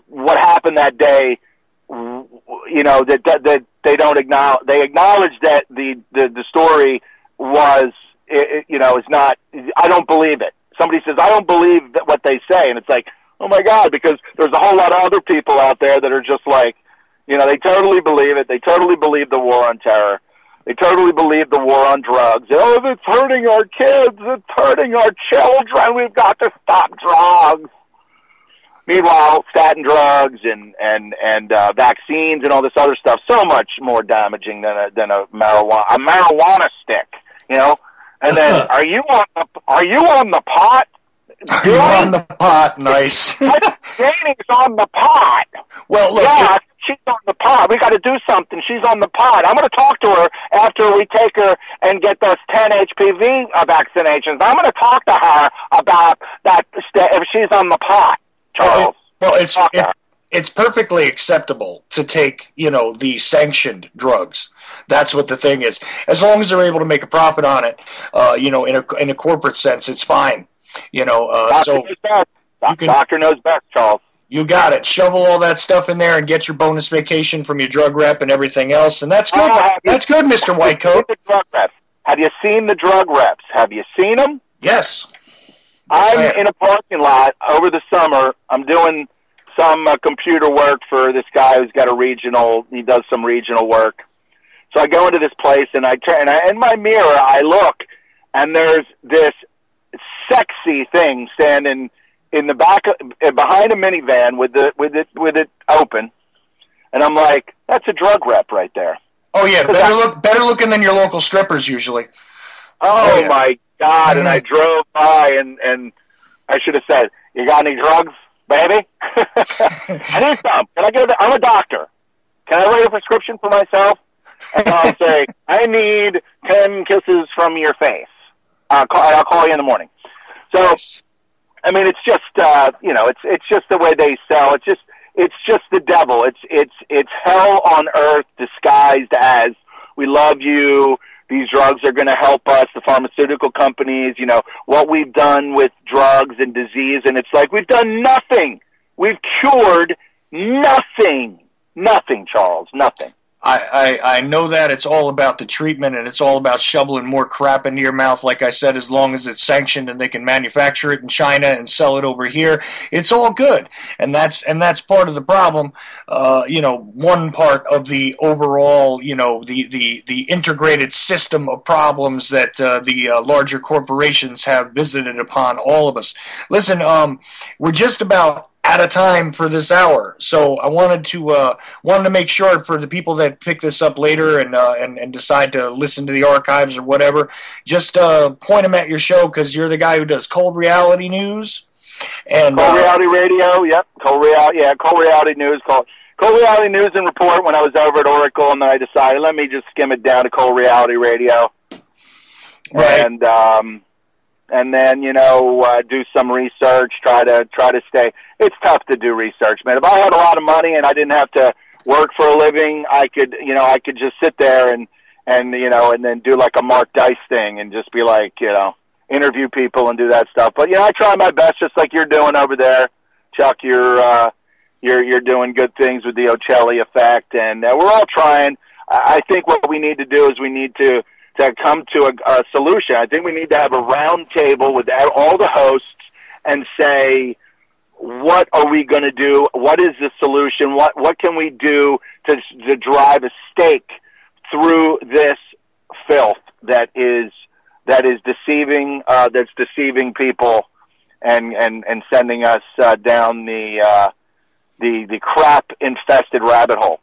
what happened that day, that they don't acknowledge. They acknowledge that the story was, is not. I don't believe it. Somebody says, "I don't believe what they say," and it's like, oh my God, because there's a whole lot of other people out there that are just like, they totally believe it. They totally believe the war on terror. They totally believe the war on drugs. Oh, it's hurting our kids. It's hurting our children. We've got to stop drugs. Meanwhile, statin drugs and vaccines and all this other stuff, so much more damaging than a marijuana stick, And then, are you on the pot? Are you on the pot? Nice. Janie's on the pot. Well, look. Yeah, she's on the pot. We got to do something. She's on the pot. I'm going to talk to her after we take her and get those 10 HPV vaccinations. I'm going to talk to her about that if she's on the pot, Charles. Well, it's perfectly acceptable to take, the sanctioned drugs. That's what the thing is. As long as they're able to make a profit on it, in a corporate sense, it's fine. Doctor knows best, Charles. You got it. Shovel all that stuff in there and get your bonus vacation from your drug rep and everything else, and that's good. That's good, Mr. Whitecoat. Have you seen the drug reps? Have you seen them? Yes. I'm in a parking lot over the summer. I'm doing some computer work for this guy who's got he does some regional work. So I go into this place and in my mirror I look, and there's this sexy thing standing in the back behind a minivan with it open, and I'm like, that's a drug rep right there. Oh yeah, better looking than your local strippers usually. Oh yeah. My God! And I drove by, and I should have said, "You got any drugs, baby?" I need some. Can I get I'm a doctor. Can I write a prescription for myself? And I'll say, I need 10 kisses from your face. I'll call you in the morning. So, I mean, it's just it's just the way they sell. It's just the devil. It's hell on earth disguised as we love you. These drugs are going to help us. The pharmaceutical companies, what we've done with drugs and disease, and it's like we've done nothing. We've cured nothing. Nothing, Charles. Nothing. I know that it's all about the treatment, and it's all about shoveling more crap into your mouth. Like I said, as long as it's sanctioned and they can manufacture it in China and sell it over here, it's all good. And that's part of the problem. One part of the overall, the integrated system of problems that the larger corporations have visited upon all of us. Listen, we're just about out of time for this hour, so I wanted to make sure for the people that pick this up later and decide to listen to the archives or whatever, just point them at your show, because you're the guy who does Cold Reality News and Cold Reality Radio. Yep, Cold Reality News. Cold Reality News and Report. When I was over at Oracle, and then I decided let me just skim it down to Cold Reality Radio, right? And then do some research. Try to stay. It's tough to do research, man. If I had a lot of money and I didn't have to work for a living, I could just sit there and then do like a Mark Dice thing and just be like, interview people and do that stuff. But I try my best, just like you're doing over there, Chuck. You're doing good things with the Ochelli Effect, and we're all trying. I think what we need to do is we need to come to a solution. I think we need to have a round table with all the hosts and say, what are we going to do? What is the solution? What can we do to drive a stake through this filth that is deceiving that's deceiving people and sending us down the crap infested rabbit hole?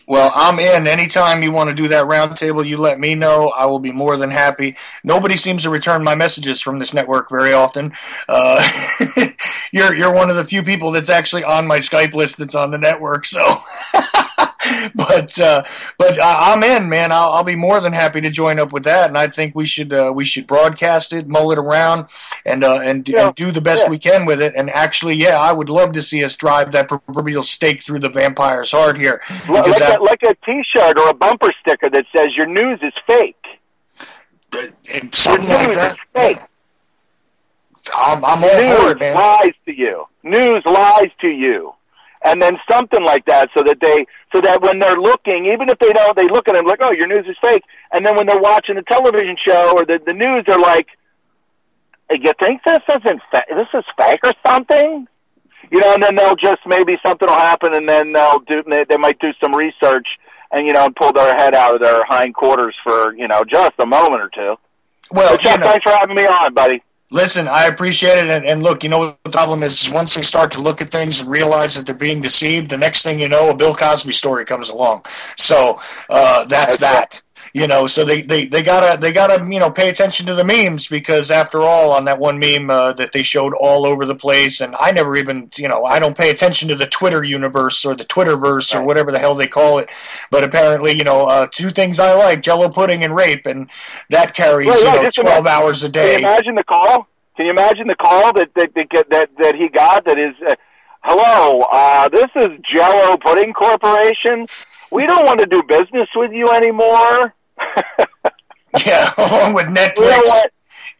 Well, I'm in. Anytime you want to do that roundtable, you let me know. I will be more than happy. Nobody seems to return my messages from this network very often. You're one of the few people that's actually on my Skype list that's on the network. So, but I'm in, man. I'll be more than happy to join up with that. And I think we should broadcast it, mull it around, and do the best we can with it. And actually, I would love to see us drive that proverbial stake through the vampire's heart here. Like a T-shirt or a bumper sticker that says your news is fake. Something your news like is fake. I'm all for it, man. News lies to you. News lies to you. And then something like that, so that when they're looking, even if they look at it like, oh, your news is fake. And then when they're watching a television show or the news, they're like, you think this is fake or something? And then they'll just, maybe something will happen, and then they might do some research and, pull their head out of their hindquarters for, just a moment or two. Well, Jeff, thanks for having me on, buddy. Listen, I appreciate it, and look, what the problem is once they start to look at things and realize that they're being deceived, the next thing you know, a Bill Cosby story comes along. So that's that. So they gotta pay attention to the memes, because after all, on that one meme that they showed all over the place, and I never even I don't pay attention to the Twitter universe or the Twitterverse or whatever the hell they call it, but apparently two things I like: Jello pudding and rape, and that carries 12 hours a day. Can you imagine the call? Can you imagine the call that he got? That is, hello, this is Jello Pudding Corporation. We don't want to do business with you anymore. Yeah, along with Netflix,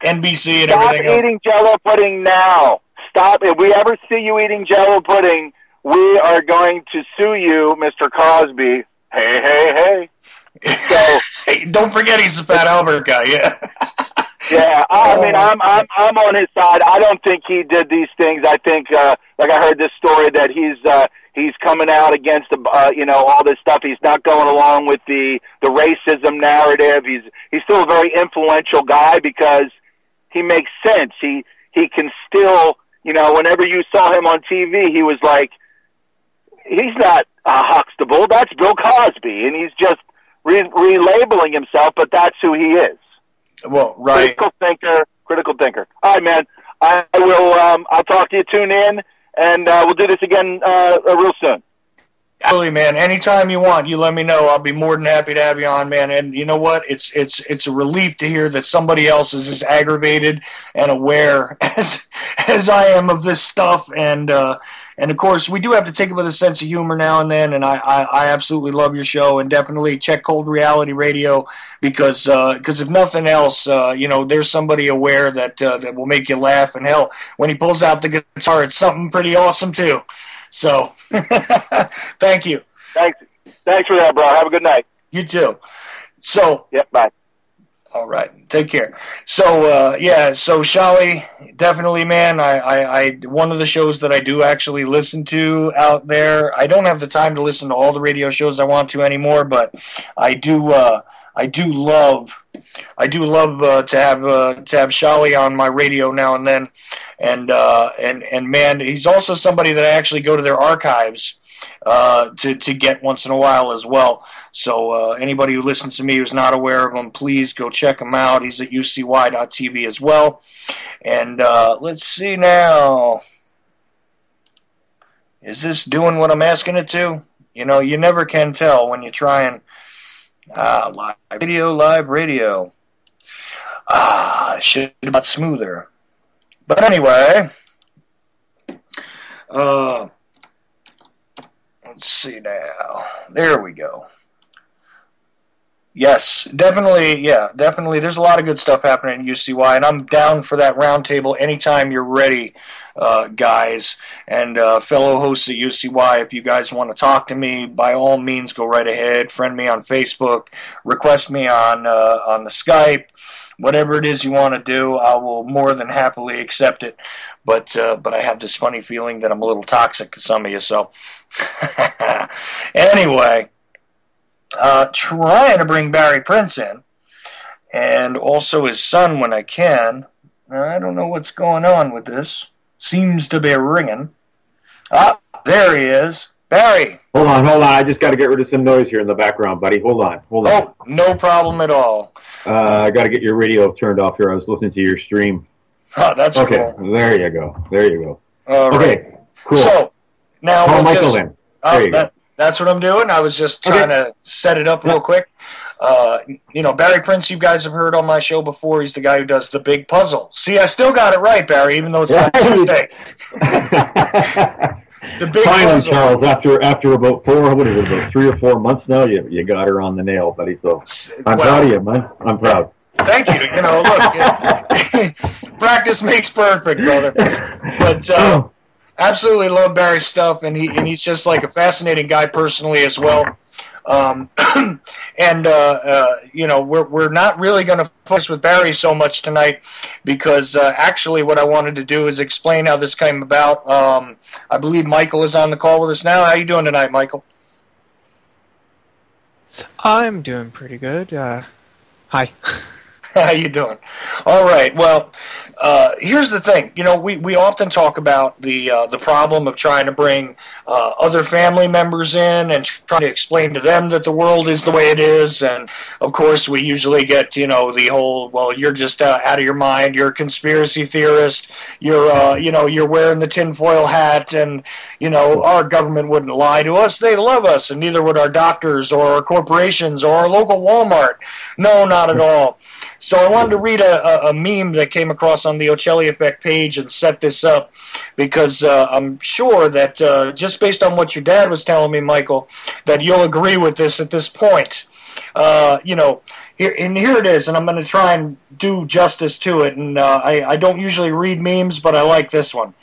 NBC, and everything else. Stop eating Jello pudding now. Stop. If we ever see you eating Jello pudding, we are going to sue you, Mr. Cosby. Hey. So, hey, don't forget he's the Fat Albert guy. Yeah. Yeah, I mean, I'm on his side. I don't think he did these things. I think, like I heard this story that he's coming out against all this stuff. He's not going along with the racism narrative. He's still a very influential guy because he makes sense. He can still, whenever you saw him on TV, he was like, he's not Huxtable. That's Bill Cosby, and he's just relabeling himself. But that's who he is. Well, right. Critical thinker. All right, man. I will. I'll talk to you. Tune in, and we'll do this again real soon. Absolutely, man. Anytime you want, you let me know. I'll be more than happy to have you on, man. And you know what? It's a relief to hear that somebody else is as aggravated and aware as I am of this stuff. And of course, we do have to take it with a sense of humor now and then. And I absolutely love your show, and definitely check Cold Reality Radio because if nothing else, there's somebody aware that will make you laugh. And hell, when he pulls out the guitar, it's something pretty awesome too. So, thank you. Thanks for that, bro. Have a good night. You too. So, yep, bye. All right, take care. So, so Shali, definitely, man. I one of the shows that I do actually listen to out there. I don't have the time to listen to all the radio shows I want to anymore, but I do love to have Shali on my radio now and then, and man, he's also somebody that I actually go to their archives to get once in a while as well. So anybody who listens to me who's not aware of him, please go check him out. He's at ucy.tv as well. And let's see now. Is this doing what I'm asking it to? You never can tell when you try and live radio. Should have been smoother. But anyway, let's see now. There we go. Yes, definitely. There's a lot of good stuff happening at UCY, and I'm down for that roundtable anytime you're ready, guys. And fellow hosts at UCY, if you guys want to talk to me, by all means, go right ahead. Friend me on Facebook, request me on the Skype. Whatever it is you want to do, I will more than happily accept it. But I have this funny feeling that I'm a little toxic to some of you. So anyway. Trying to bring Barry Prince in, and also his son when I can. I don't know what's going on with this. Seems to be ringing. There he is. Barry. Hold on. I just got to get rid of some noise here in the background, buddy. Hold on. Oh, no problem at all. I got to get your radio turned off here. I was listening to your stream. Oh, that's okay. Cool. There you go. All right. Okay, cool. So, now Call Michael then. There you go. That's what I'm doing. I was just trying to set it up real quick. Barry Prince, you guys have heard on my show before. He's the guy who does the big puzzle. See, I still got it right, Barry, even though it's not Tuesday. The big Finally, puzzle. Charles, after about 3 or 4 months now, you got her on the nail, buddy. So I'm proud of you, man. I'm proud. Thank you. Look, practice makes perfect, brother. But absolutely love Barry's stuff, and he's just like a fascinating guy personally as well. We're not really going to focus with Barry so much tonight because actually what I wanted to do is explain how this came about. I believe Michael is on the call with us now. How you doing tonight, Michael? I'm doing pretty good. Hi. How you doing? All right. Well, here's the thing. We often talk about the problem of trying to bring other family members in and trying to explain to them that the world is the way it is. And of course, we usually get the whole, well, you're just out of your mind. You're a conspiracy theorist. You're wearing the tinfoil hat, and our government wouldn't lie to us. They love us, and neither would our doctors or our corporations or our local Walmart. No, not at all. So I wanted to read a meme that came across on the Ochelli Effect page and set this up because I'm sure that just based on what your dad was telling me, Michael, that you'll agree with this at this point. Here it is, and I'm going to try and do justice to it. And I don't usually read memes, but I like this one.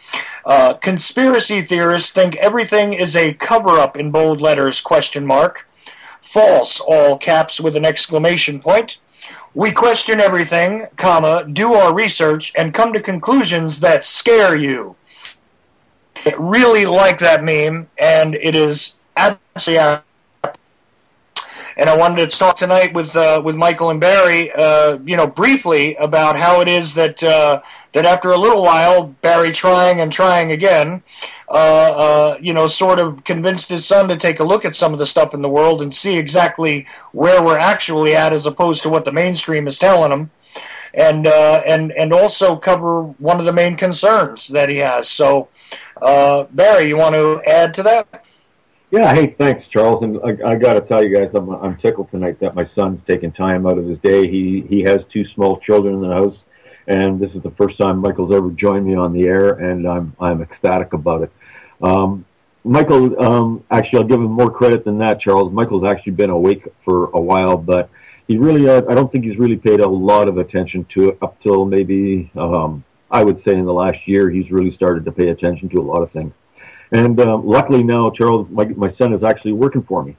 Conspiracy theorists think everything is a cover-up in bold letters, ? False, all caps with an exclamation point. We question everything, do our research, and come to conclusions that scare you. I really like that meme, and it is absolutely. And I wanted to talk tonight with Michael and Barry, briefly about how it is that that after a little while, Barry trying again, sort of convinced his son to take a look at some of the stuff in the world and see exactly where we're actually at, as opposed to what the mainstream is telling him, and also cover one of the main concerns that he has. So, Barry, you want to add to that? Yeah, hey, thanks, Charles. And I got to tell you guys, I'm tickled tonight that my son's taking time out of his day. He has 2 small children in the house, and this is the first time Michael's ever joined me on the air, and I'm ecstatic about it. Michael, actually, I'll give him more credit than that, Charles. Michael's actually been awake for a while, but he really, I don't think he's really paid a lot of attention to it up till maybe, I would say in the last year, he's really started to pay attention to a lot of things. And luckily now, Charles, my son is actually working for me.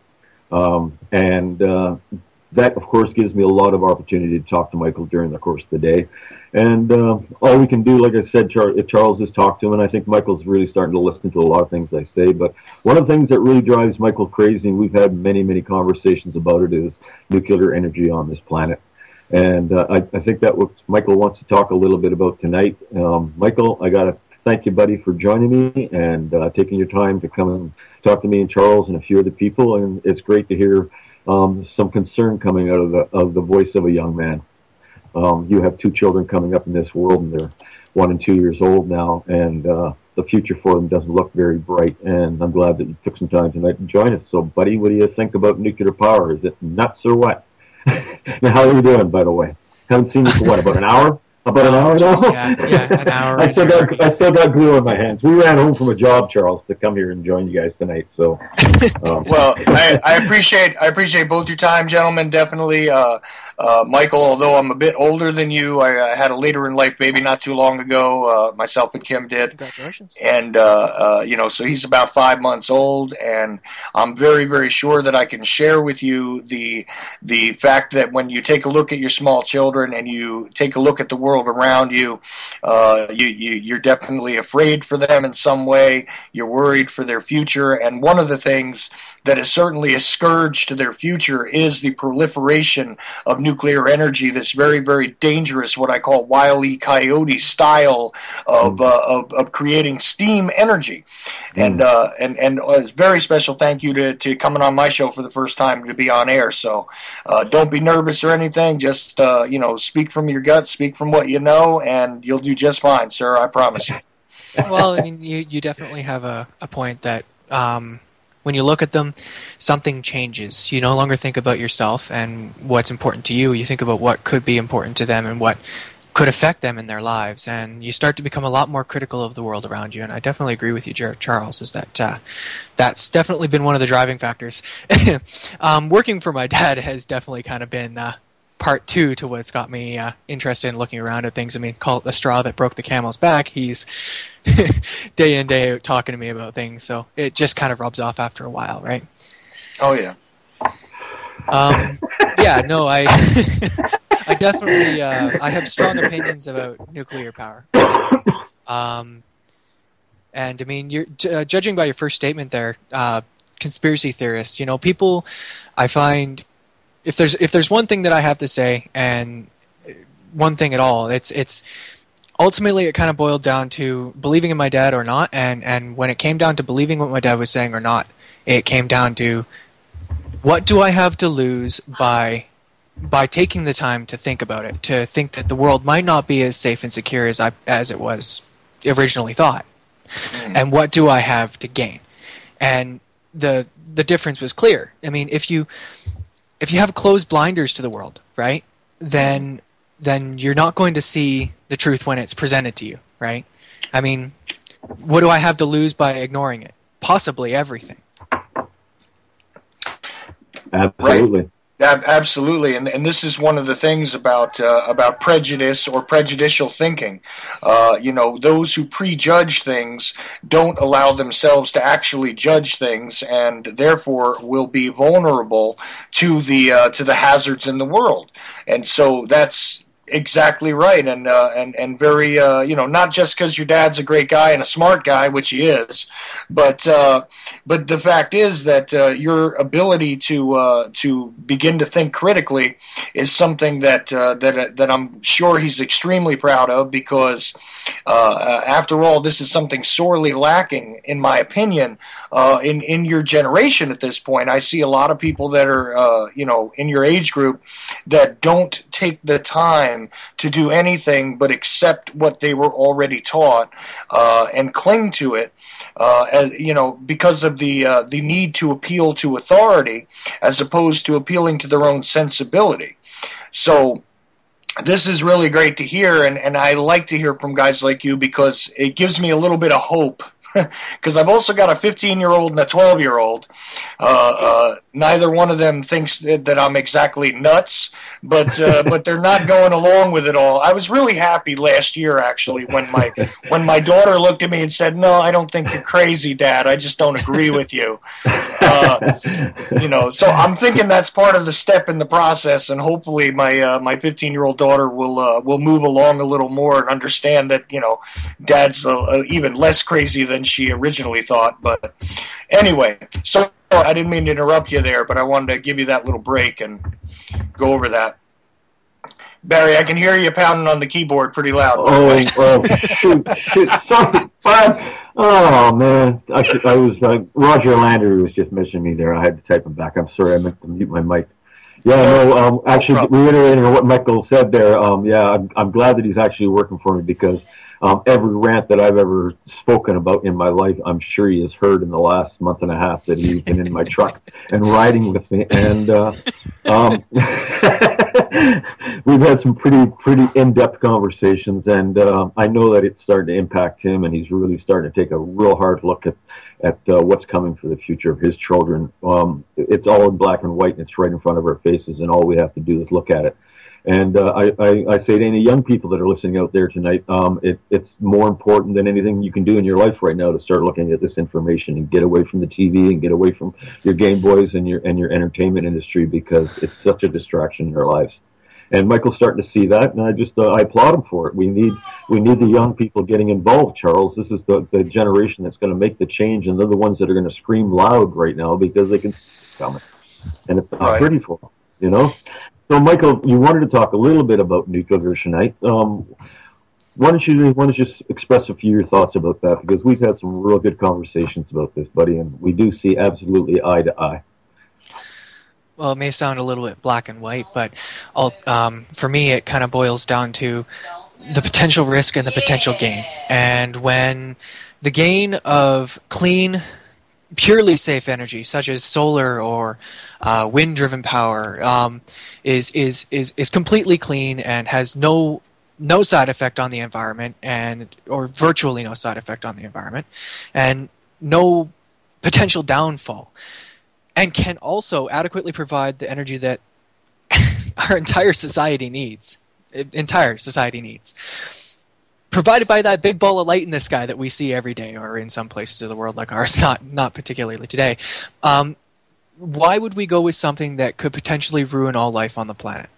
And that, of course, gives me a lot of opportunity to talk to Michael during the course of the day. And all we can do, like I said, Charles, is talk to him. And I think Michael's really starting to listen to a lot of things I say. But one of the things that really drives Michael crazy, and we've had many, many conversations about it, is nuclear energy on this planet. And I think that what Michael wants to talk a little bit about tonight. Michael, I got to thank you, buddy, for joining me and taking your time to come and talk to me and Charles and a few other people. And it's great to hear some concern coming out of the voice of a young man. You have 2 children coming up in this world, and they're 1 and 2 years old now, and the future for them doesn't look very bright. And I'm glad that you took some time tonight to join us. So, buddy, what do you think about nuclear power? Is it nuts or what? Now, how are you doing, by the way? Haven't seen you for what, about an hour? About an hour now? Yeah, an hour. I still got glue on my hands. We ran home from a job, Charles, to come here and join you guys tonight. So, well, I appreciate both your time, gentlemen. Definitely, Michael. Although I'm a bit older than you, I had a later in life baby not too long ago. Myself and Kim did. Congratulations. And so he's about 5 months old, and I'm very, very sure that I can share with you the fact that when you take a look at your small children and you take a look at the world around you, you're definitely afraid for them in some way. You're worried for their future, and one of the things that is certainly a scourge to their future is the proliferation of nuclear energy. This very, very dangerous, what I call Wile E. Coyote style of creating steam energy. And a very special thank you to coming on my show for the first time to be on air. So don't be nervous or anything. Just speak from your gut, speak from what you know, and you'll do just fine, sir. I promise you. Well, I mean, you definitely have a point that when you look at them, something changes. You no longer think about yourself and what's important to you. You think about what could be important to them and what could affect them in their lives, and you start to become a lot more critical of the world around you. And I definitely agree with you, Charles, is that that's definitely been one of the driving factors. Working for my dad has definitely kind of been part 2 to what's got me interested in looking around at things. I mean, call it the straw that broke the camel's back. He's day in, day out talking to me about things, so it just kind of rubs off after a while, right? Oh, yeah. Yeah, no, I definitely I have strong opinions about nuclear power. And I mean, you're judging by your first statement there, conspiracy theorists. People. I find if there's one thing that I have to say, and one thing at all, it's ultimately, it kind of boiled down to believing in my dad or not, and when it came down to believing what my dad was saying or not, it came down to what do I have to lose by taking the time to think about it, to think that the world might not be as safe and secure as it was originally thought, and what do I have to gain? And the difference was clear. I mean, if you have closed blinders to the world, right, then you're not going to see the truth when it's presented to you, right? I mean, what do I have to lose by ignoring it? Possibly everything. Absolutely. Right. Absolutely, and this is one of the things about prejudice or prejudicial thinking. Those who prejudge things don't allow themselves to actually judge things, and therefore will be vulnerable to the hazards in the world. And so that's exactly right, and very not just because your dad's a great guy and a smart guy, which he is, but the fact is that your ability to begin to think critically is something that I'm sure he's extremely proud of, because after all, this is something sorely lacking, in my opinion, in your generation at this point. I see a lot of people that are in your age group that don't take the time to do anything but accept what they were already taught and cling to it, because of the need to appeal to authority as opposed to appealing to their own sensibility. So this is really great to hear, and I like to hear from guys like you, because it gives me a little bit of hope. Because I've also got a 15-year-old and a 12-year-old. Neither one of them thinks that I'm exactly nuts, but they're not going along with it all. I was really happy last year, actually, when my daughter looked at me and said, "No, I don't think you're crazy, Dad. I just don't agree with you." So I'm thinking that's part of the step in the process, and hopefully my 15-year-old daughter will move along a little more and understand that Dad's even less crazy than she originally thought. But anyway, so I didn't mean to interrupt you there, but I wanted to give you that little break and go over that. Barry, I can hear you pounding on the keyboard pretty loud. Shoot, something fun. Oh, man. I was Roger Lander was just missing me there. I had to type him back. I'm sorry, I meant to mute my mic. Yeah, no, actually, reiterating what Michael said there, I'm glad that he's actually working for me, because every rant that I've ever spoken about in my life, I'm sure he has heard in the last month and a half that he's been in my truck and riding with me. And we've had some pretty in-depth conversations, and I know that it's starting to impact him, and he's really starting to take a real hard look at what's coming for the future of his children. It's all in black and white, and it's right in front of our faces, and all we have to do is look at it. And I say to any young people that are listening out there tonight, it's more important than anything you can do in your life right now to start looking at this information and get away from the TV and get away from your Game Boys and your entertainment industry, because it's such a distraction in your lives. And Michael's starting to see that, and I applaud him for it. We need the young people getting involved, Charles. This is the generation that's going to make the change, and they're the ones that are going to scream loud right now, because they can see it coming, and it's not pretty for them, So, Michael, you wanted to talk a little bit about nuclear tonight. Why don't you express a few of your thoughts about that? Because we've had some real good conversations about this, buddy, and we do see absolutely eye to eye. Well, it may sound a little bit black and white, but for me, it kind of boils down to the potential risk and the potential gain. And when the gain of clean, purely safe energy, such as solar or wind-driven power, is completely clean and has no side effect on the environment, or virtually no side effect on the environment, and no potential downfall, and can also adequately provide the energy that our entire society needs. Provided by that big ball of light in the sky that we see every day, or in some places of the world like ours, not particularly today. Why would we go with something that could potentially ruin all life on the planet?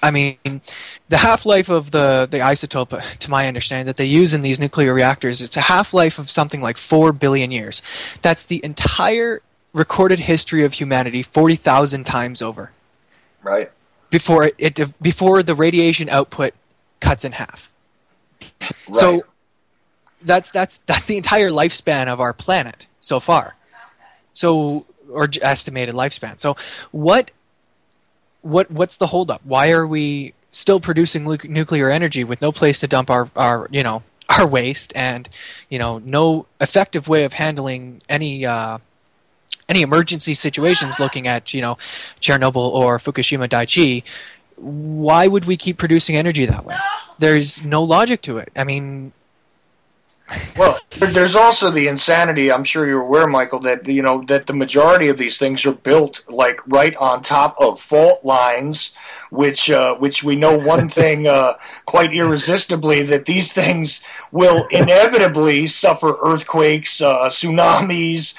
I mean, the half-life of the isotope, to my understanding, that they use in these nuclear reactors, it's a half-life of something like 4 billion years. That's the entire recorded history of humanity 40,000 times over. Right. Before the radiation output cuts in half. So that's the entire lifespan of our planet so far. So, or estimated lifespan. So what's the holdup? Why are we still producing nuclear energy with no place to dump our our waste, and no effective way of handling any emergency situations, looking at Chernobyl or Fukushima Daiichi? Why would we keep producing energy that way? There's no logic to it. I mean, well, there's also the insanity. I'm sure you're aware, Michael, that that the majority of these things are built like right on top of fault lines, which we know one thing quite irresistibly, that these things will inevitably suffer earthquakes, tsunamis,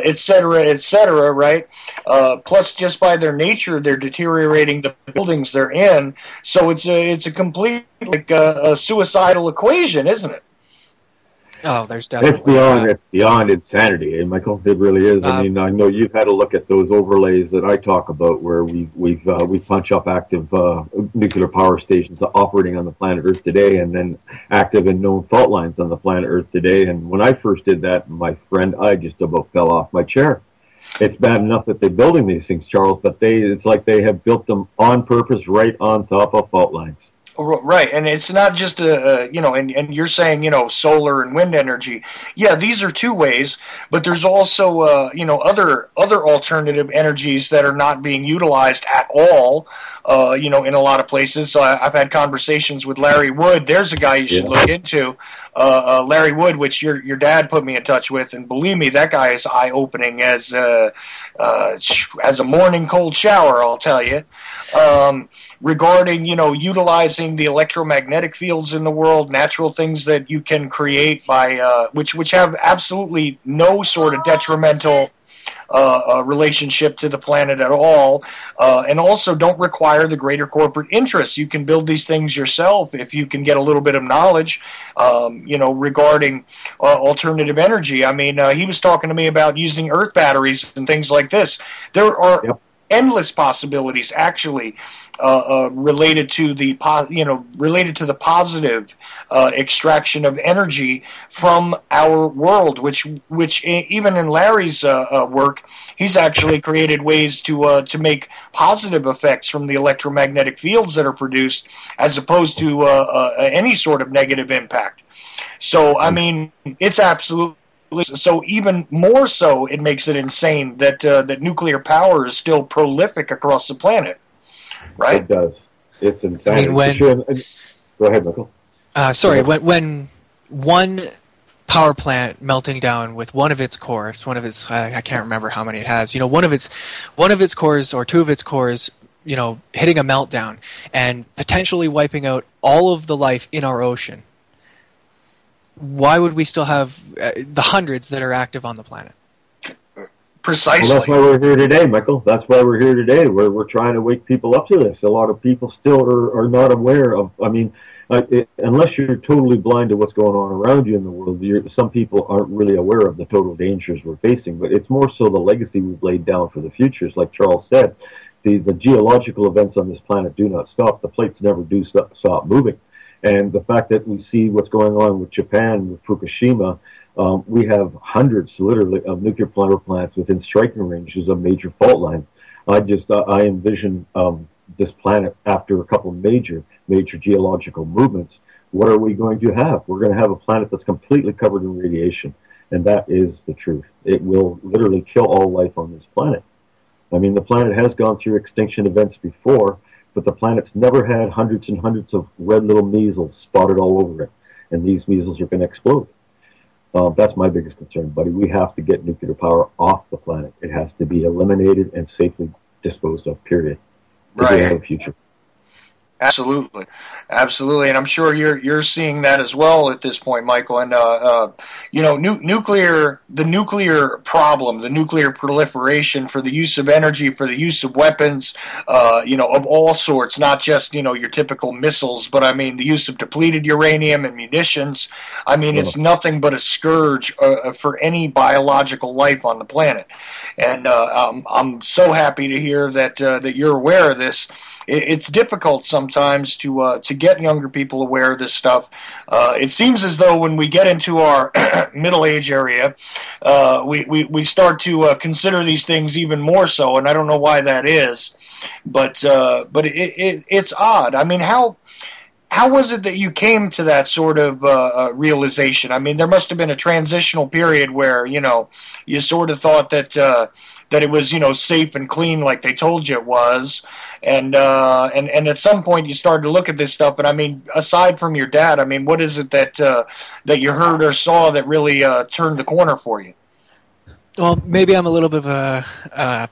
et cetera, right? Plus, just by their nature, they're deteriorating the buildings they're in. So it's a complete a suicidal equation, isn't it? Oh, there's definitely it's beyond insanity, Michael. It really is. I mean, I know you've had a look at those overlays that I talk about, where we punch up active nuclear power stations operating on the planet Earth today, and then active and known fault lines on the planet Earth today. And when I first did that, my friend, I just about fell off my chair. It's bad enough that they're building these things, Charles, but it's like they have built them on purpose, right on top of fault lines. Right, and it's not just and you're saying solar and wind energy. Yeah, these are two ways, but there's also other alternative energies that are not being utilized at all. In a lot of places. So I've had conversations with Larry Wood. There's a guy you should look into, Larry Wood, which your dad put me in touch with, and believe me, that guy is eye opening as a morning cold shower. I'll tell you. Regarding utilizing the electromagnetic fields in the world, natural things that you can create by which have absolutely no sort of detrimental relationship to the planet at all, and also don't require the greater corporate interests. You can build these things yourself if you can get a little bit of knowledge, regarding alternative energy. I mean, he was talking to me about using earth batteries and things like this. There are endless possibilities, actually, related to the positive extraction of energy from our world. Which even in Larry's work, he's actually created ways to make positive effects from the electromagnetic fields that are produced, as opposed to any sort of negative impact. So, I mean, it's absolutely. So even more so, it makes it insane that that nuclear power is still prolific across the planet, right? It does. It's insane. I mean, go ahead, Michael. When one power plant melting down with one of its cores, I can't remember how many it has. One of its cores or two of its cores, hitting a meltdown and potentially wiping out all of the life in our ocean. Why would we still have the hundreds that are active on the planet? Precisely. Well, that's why we're here today, Michael. That's why we're here today. We're trying to wake people up to this. A lot of people still are not aware of. I mean, unless you're totally blind to what's going on around you in the world, some people aren't really aware of the total dangers we're facing. But it's more so the legacy we've laid down for the futures. Like Charles said, the geological events on this planet do not stop. The plates never do stop moving. And the fact that we see what's going on with Japan, with Fukushima, we have hundreds, literally, of nuclear power plants within striking ranges of major fault lines. I envision this planet after a couple of major geological movements. What are we going to have? We're going to have a planet that's completely covered in radiation, and that is the truth. It will literally kill all life on this planet. I mean, the planet has gone through extinction events before, but the planet's never had hundreds and hundreds of red little measles spotted all over it, and these measles are going to explode. That's my biggest concern, buddy. We have to get nuclear power off the planet. It has to be eliminated and safely disposed of, period. Right. We have a future. Absolutely, and I'm sure you're seeing that as well at this point, Michael. And the nuclear problem, the nuclear proliferation for the use of energy, for the use of weapons, of all sorts, not just your typical missiles, but I mean the use of depleted uranium and munitions. I mean, it's nothing but a scourge for any biological life on the planet. And I'm so happy to hear that you're aware of this. It's difficult sometimes sometimes to get younger people aware of this stuff. It seems as though when we get into our middle age area, we start to consider these things even more so, and I don't know why that is, but it's odd. I mean, how was it that you came to that sort of realization? I mean, there must have been a transitional period where, you know, you sort of thought that that it was, you know, safe and clean like they told you it was, and at some point you started to look at this stuff. And I mean, aside from your dad, I mean, what is it that that you heard or saw that really turned the corner for you? Well, maybe I'm a little bit of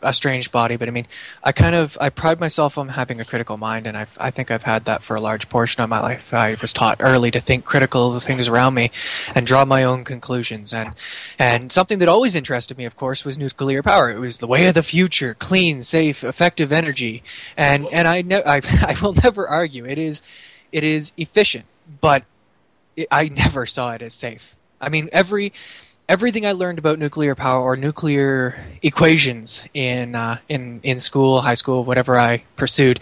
a strange body, but I mean, I pride myself on having a critical mind, and I think I've had that for a large portion of my life. I was taught early to think critical of the things around me and draw my own conclusions. And something that always interested me, of course, was nuclear power. It was the way of the future, clean, safe, effective energy. And I will never argue. It is efficient, but I never saw it as safe. I mean, everything I learned about nuclear power or nuclear equations in school, high school, whatever I pursued,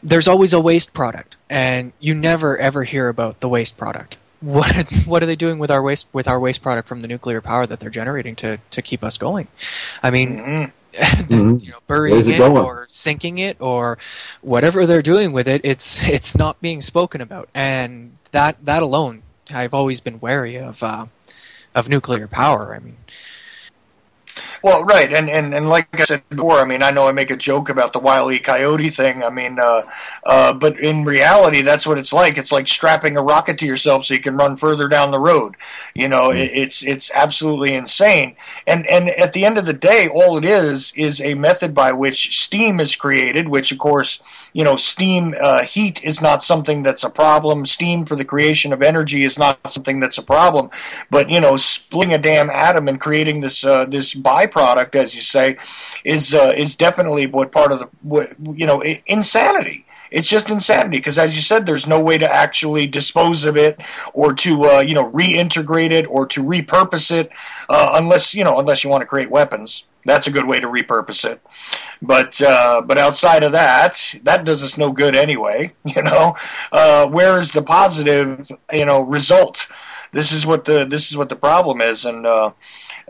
there's always a waste product, and you never ever hear about the waste product. What are they doing with our waste product from the nuclear power that they're generating to keep us going? I mean, you know, burying it or sinking it or whatever they're doing with it, it's not being spoken about, and that alone, I've always been wary of nuclear power. I mean, well, right, and like I said before, I mean, I know I make a joke about the Wile E. Coyote thing. I mean, but in reality, that's what it's like. It's like strapping a rocket to yourself so you can run further down the road. You know, it's absolutely insane. And at the end of the day, all it is a method by which steam is created. Which, of course, you know, steam heat is not something that's a problem. Steam for the creation of energy is not something that's a problem. But you know, splitting a damn atom and creating this byproduct, as you say, is definitely what part of the insanity. It's just insanity because, as you said, there's no way to actually dispose of it or to reintegrate it or to repurpose it unless you want to create weapons. That's a good way to repurpose it. But outside of that does us no good anyway. You know, where is the positive result? This is what the problem is, and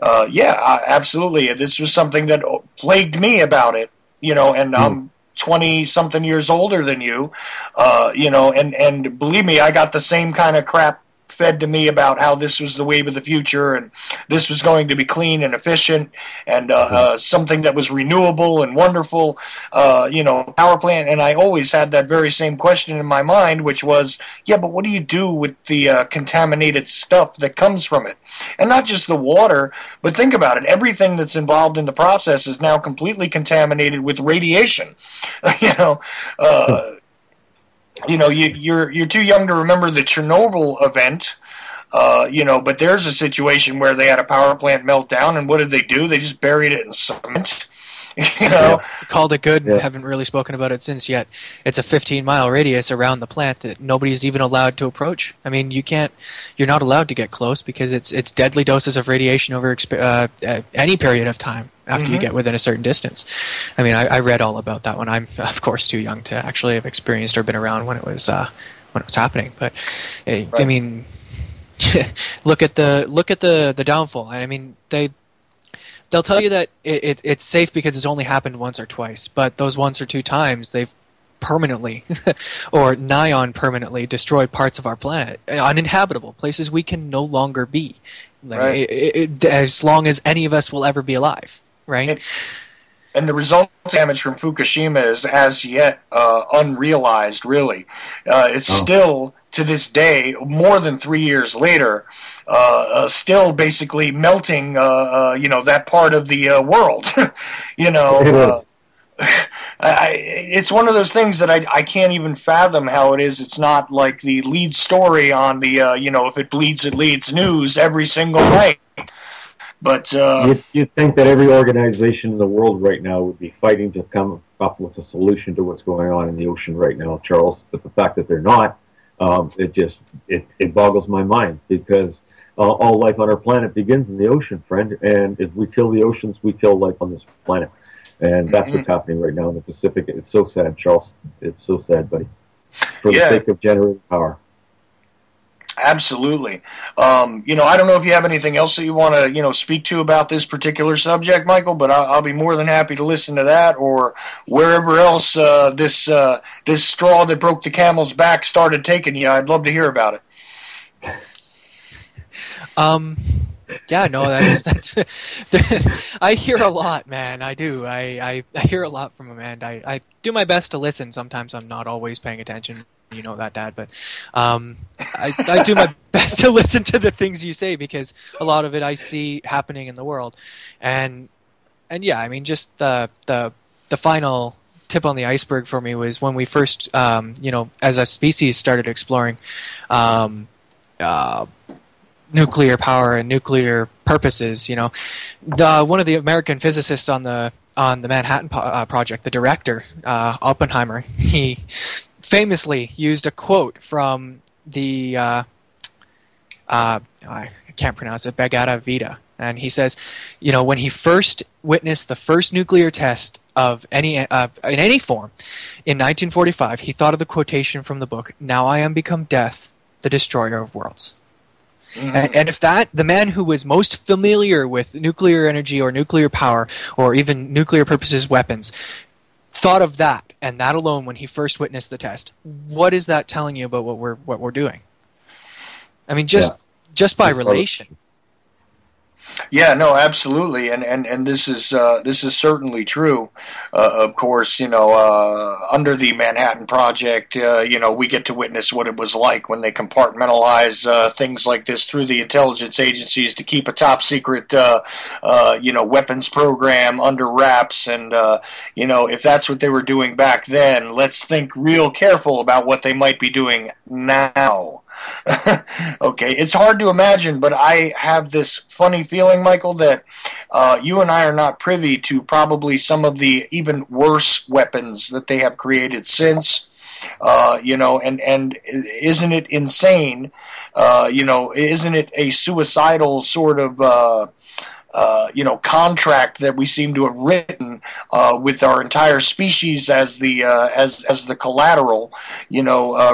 absolutely. This was something that plagued me about it, and I'm 20-something years older than you, and believe me, I got the same kind of crap fed to me about how this was the wave of the future and this was going to be clean and efficient and something that was renewable and wonderful, power plant. And I always had that very same question in my mind, which was, yeah, but what do you do with the contaminated stuff that comes from it? And not just the water, but think about it. Everything that's involved in the process is now completely contaminated with radiation. You're too young to remember the Chernobyl event, but there's a situation where they had a power plant meltdown, and what did they do? They just buried it in cement. Called it good and haven't really spoken about it since yet. It's a 15-mile radius around the plant that nobody's even allowed to approach. I mean, you're not allowed to get close because it's deadly doses of radiation over any period of time after you get within a certain distance. I mean, I read all about that one. I'm, of course, too young to actually have experienced or been around when it was happening. But right. I mean, look at the downfall. I mean, they'll tell you that it's safe because it's only happened once or twice, but those once or two times they've permanently or nigh on permanently destroyed parts of our planet, uninhabitable places we can no longer be, right. As long as any of us will ever be alive. Right. And the result damage from Fukushima is as yet unrealized, really. It's still, to this day, more than 3 years later, still basically melting, that part of the world. It's one of those things that I can't even fathom how it is. It's not like the lead story on the, if it bleeds, it leads news every single night. But you'd think that every organization in the world right now would be fighting to come up with a solution to what's going on in the ocean right now, Charles. But the fact that they're not, it boggles my mind because all life on our planet begins in the ocean, friend. And if we kill the oceans, we kill life on this planet. And that's what's happening right now in the Pacific. It's so sad, Charles. It's so sad, buddy. for the Yeah. sake of generating power. Absolutely. I don't know if you have anything else that you want to, speak to about this particular subject, Michael, but I'll be more than happy to listen to that, or wherever else this straw that broke the camel's back started taking you. I'd love to hear about it. Yeah, no, that's I hear a lot, man. I do. I hear a lot from Amanda. I do my best to listen. Sometimes I'm not always paying attention. You know that, Dad, but I do my best to listen to the things you say, because a lot of it I see happening in the world, and yeah, I mean, just the final tip on the iceberg for me was when we first, as a species, started exploring nuclear power and nuclear purposes. One of the American physicists on the Manhattan Project, the director, Oppenheimer, he famously used a quote from the I can't pronounce it, Bhagavad Gita, and he says, when he first witnessed the first nuclear test of any in any form in 1945, he thought of the quotation from the book, "Now I am become death, the destroyer of worlds." Mm-hmm. And if the man who was most familiar with nuclear energy or nuclear power or even nuclear purposes weapons thought of that, and that alone when he first witnessed the test, what is that telling you about what we're doing? I mean, just by relation. Yeah, no, absolutely, and this is certainly true. Of course, under the Manhattan Project, we get to witness what it was like when they compartmentalize things like this through the intelligence agencies to keep a top secret, weapons program under wraps. And if that's what they were doing back then, let's think real careful about what they might be doing now. Okay, it's hard to imagine, but I have this funny feeling, Michael, that you and I are not privy to probably some of the even worse weapons that they have created since. And isn't it insane? Isn't it a suicidal sort of contract that we seem to have written with our entire species as the collateral,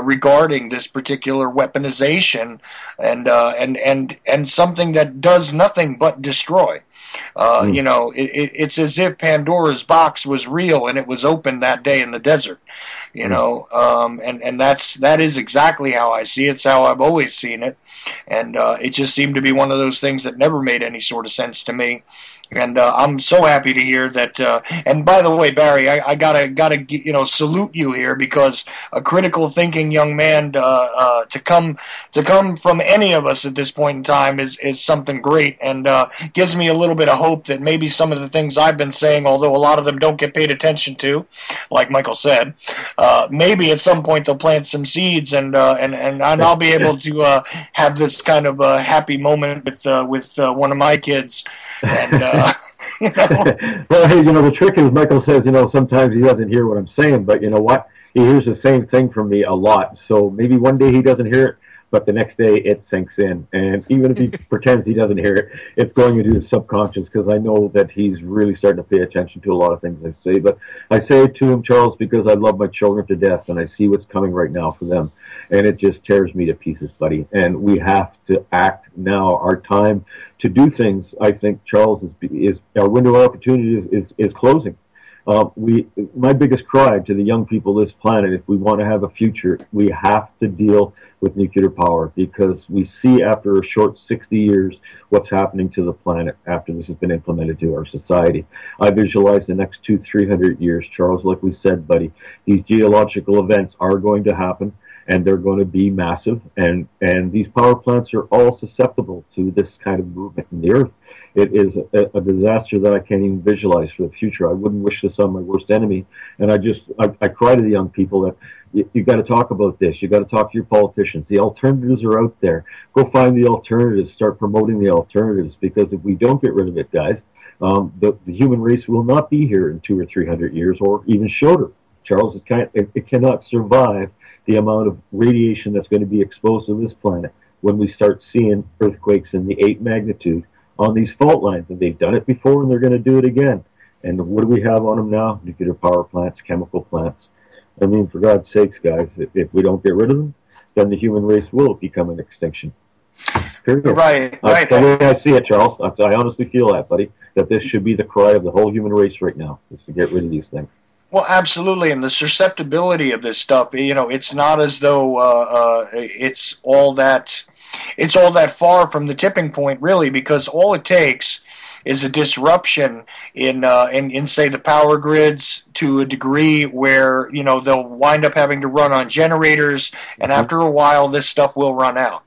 regarding this particular weaponization and something that does nothing but destroy. It's as if Pandora's box was real and it was open that day in the desert, and that is exactly how I see it. It's how I've always seen it, and it just seemed to be one of those things that never made any sort of sense to me. And I'm so happy to hear that. And by the way, Barry, I gotta salute you here, because a critical thinking young man to come from any of us at this point in time is something great, and gives me a little bit of hope that maybe some of the things I've been saying, although a lot of them don't get paid attention to, like Michael said, maybe at some point they'll plant some seeds, and I'll be able to have this kind of happy moment with one of my kids. And well, hey, the trick is, Michael says, sometimes he doesn't hear what I'm saying, but you know what? He hears the same thing from me a lot. So maybe one day he doesn't hear it, but the next day it sinks in. And even if he pretends he doesn't hear it, it's going into his subconscious, because I know that he's really starting to pay attention to a lot of things I say. But I say it to him, Charles, because I love my children to death, and I see what's coming right now for them. And it just tears me to pieces, buddy. And we have to act now. Our time to do things, I think, Charles, is our window of opportunity is closing. My biggest cry to the young people of this planet, if we want to have a future, we have to deal with nuclear power, because we see after a short 60 years what's happening to the planet after this has been implemented to our society. I visualize the next 200-300 years, Charles, like we said, buddy. These geological events are going to happen, and they're going to be massive, and these power plants are all susceptible to this kind of movement in the earth. It is a disaster that I can't even visualize for the future. I wouldn't wish this on my worst enemy, and I cry to the young people that you got to talk about this. You got to talk to your politicians. The alternatives are out there. Go find the alternatives. Start promoting the alternatives, because if we don't get rid of it, guys, the human race will not be here in 200 or 300 years, or even shorter. Charles, it cannot survive the amount of radiation that's going to be exposed to this planet when we start seeing earthquakes in the 8 magnitude on these fault lines. And they've done it before, and they're going to do it again. And what do we have on them now? Nuclear power plants, chemical plants. I mean, for God's sakes, guys, if we don't get rid of them, then the human race will become an extinction. Period. Right. That's the way I see it, Charles. I honestly feel that, buddy, that this should be the cry of the whole human race right now, is to get rid of these things. Well, absolutely, and the susceptibility of this stuff, it's not as though it's all that far from the tipping point, really, because all it takes is a disruption in say the power grids to a degree where they'll wind up having to run on generators, and after a while, this stuff will run out.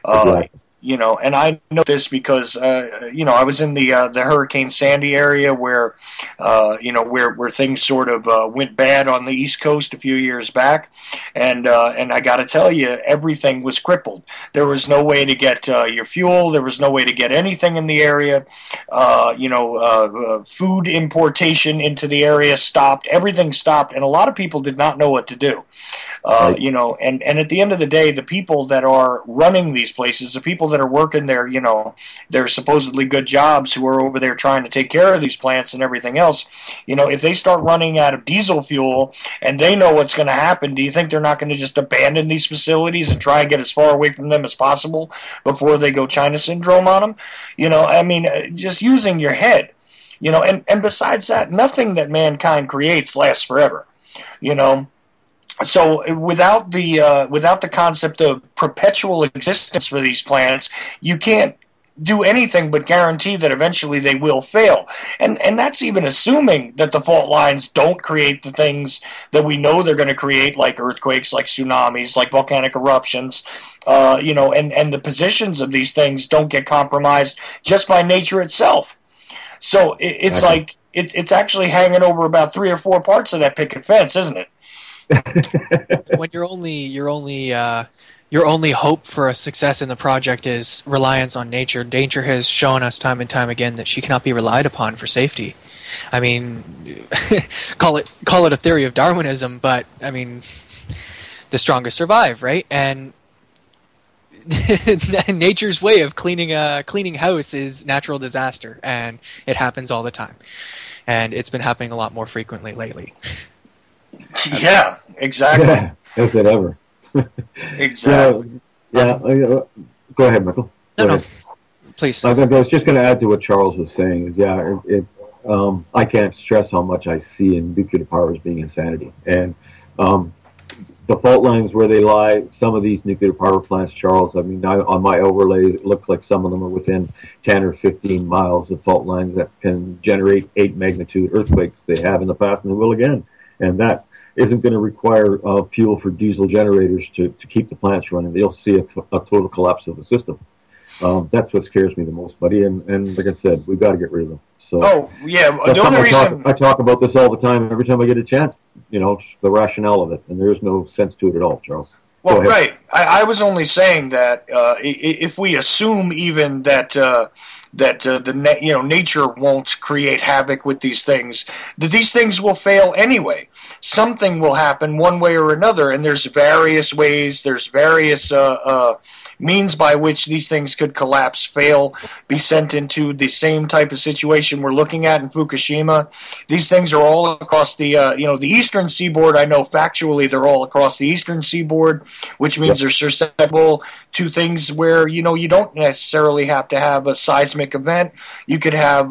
Exactly. And I know this because I was in the Hurricane Sandy area where where things sort of went bad on the East Coast a few years back, and I got to tell you, everything was crippled. There was no way to get your fuel. There was no way to get anything in the area. Food importation into the area stopped. Everything stopped, and a lot of people did not know what to do. Right. And at the end of the day, the people that are running these places, the people that are working there, their supposedly good jobs, who are over there trying to take care of these plants and everything else, if they start running out of diesel fuel and they know what's going to happen, do you think they're not going to just abandon these facilities and try and get as far away from them as possible before they go China syndrome on them? Just using your head, and besides that, nothing that mankind creates lasts forever, So without the concept of perpetual existence for these planets, you can't do anything but guarantee that eventually they will fail. And that's even assuming that the fault lines don't create the things that we know they're going to create, like earthquakes, like tsunamis, like volcanic eruptions, and the positions of these things don't get compromised just by nature itself. So it's like it's actually hanging over about 3 or 4 parts of that picket fence, isn't it? When your only hope for a success in the project is reliance on nature, nature has shown us time and time again that she cannot be relied upon for safety. I mean, call it a theory of Darwinism, but I mean, the strongest survive, right? And nature's way of cleaning house is natural disaster, and it happens all the time, and it's been happening a lot more frequently lately. Yeah, exactly. Yeah, is it ever? Exactly. Yeah. Go ahead, Michael. No, please. I was just going to add to what Charles was saying. I can't stress how much I see in nuclear power as being insanity. And the fault lines where they lie, some of these nuclear power plants, Charles, on my overlay, it looks like some of them are within 10 or 15 miles of fault lines that can generate 8 magnitude earthquakes. They have in the past and they will again. And that isn't going to require fuel for diesel generators to keep the plants running. They'll see a total collapse of the system. That's what scares me the most, buddy. And like I said, we've got to get rid of them. So the only reason I talk about this all the time. Every time I get a chance, the rationale of it, and there is no sense to it at all, Charles. Well, right. I was only saying that if we assume even that nature won't create havoc with these things, that these things will fail anyway. Something will happen one way or another, and there's various ways, there's various means by which these things could collapse, fail, be sent into the same type of situation we're looking at in Fukushima. These things are all across the the eastern seaboard. I know factually they're all across the eastern seaboard, which means they're susceptible to things where you don't necessarily have to have a seismic event. You could have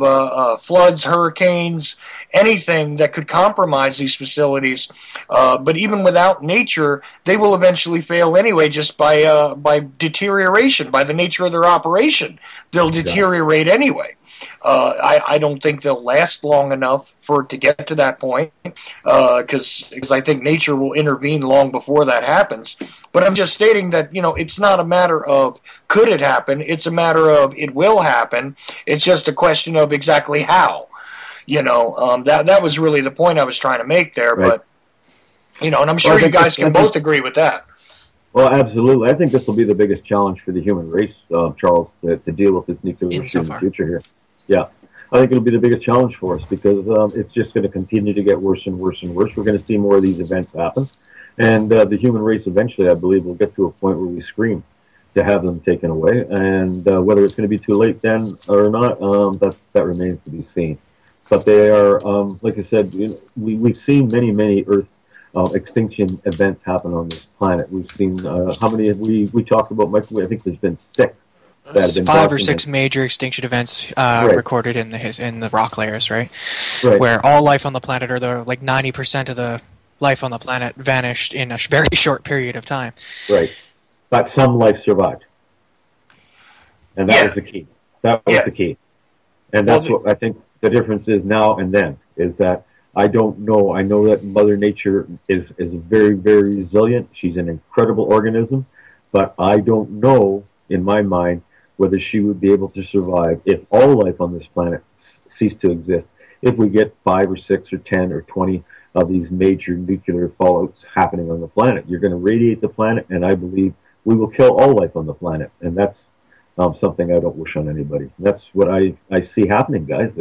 floods, hurricanes, anything that could compromise these facilities. But even without nature, they will eventually fail anyway, just by deterioration, by the nature of their operation. They'll deteriorate anyway. I don't think they'll last long enough for it to get to that point, because I think nature will intervene long before that happens. But I'm just stating that it's not a matter of could it happen, it's a matter of it will happen. It's just a question of exactly how. That was really the point I was trying to make there. Right. But and I'm sure you guys can both agree with that. Well, absolutely. I think this will be the biggest challenge for the human race, Charles, to deal with this nuclear issue in the future here. Yeah, I think it'll be the biggest challenge for us because it's just going to continue to get worse and worse and worse. We're going to see more of these events happen. And the human race eventually, I believe, will get to a point where we scream to have them taken away. And whether it's going to be too late then or not, that remains to be seen. But they are, like I said, we've seen many Earth extinction events happen on this planet. We've seen how many have we talked about, Michael? I think there's been 6 that have been 5 or 6 major extinction events recorded in the rock layers, right? Where all life on the planet, or like 90% of the life on the planet, vanished in a very short period of time. Right, but some life survived, and that was the key. That was the key, and that's what I think the difference is now and then. Is that I don't know. I know that Mother Nature is very, very resilient. She's an incredible organism, but I don't know in my mind whether she would be able to survive if all life on this planet ceased to exist. If we get 5 or 6 or 10 or 20 of these major nuclear fallouts happening on the planet, you're going to radiate the planet, and I believe we will kill all life on the planet. And that's something I don't wish on anybody. That's what I see happening, guys.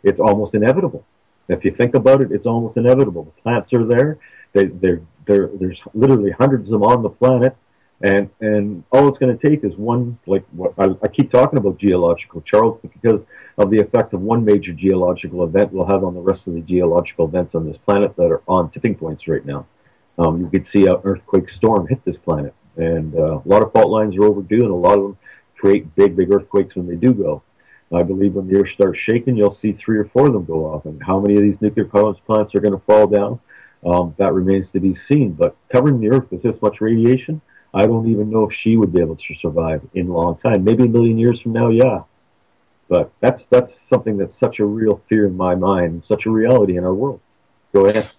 It's almost inevitable. If you think about it, it's almost inevitable. The plants are there. There's literally hundreds of them on the planet. And all it's going to take is one, like what I keep talking about geological, Charles, because of the effect of one major geological event will have on the rest of the geological events on this planet that are on tipping points right now. You could see an earthquake storm hit this planet, and a lot of fault lines are overdue, and a lot of them create big, big earthquakes when they do go. I believe when the earth starts shaking, you'll see 3 or 4 of them go off, and how many of these nuclear power plants are going to fall down, that remains to be seen. But covering the earth with this much radiation, I don't even know if she would be able to survive in a long time. Maybe a million years from now, yeah. But that's something that's such a real fear in my mind, such a reality in our world. Go ahead.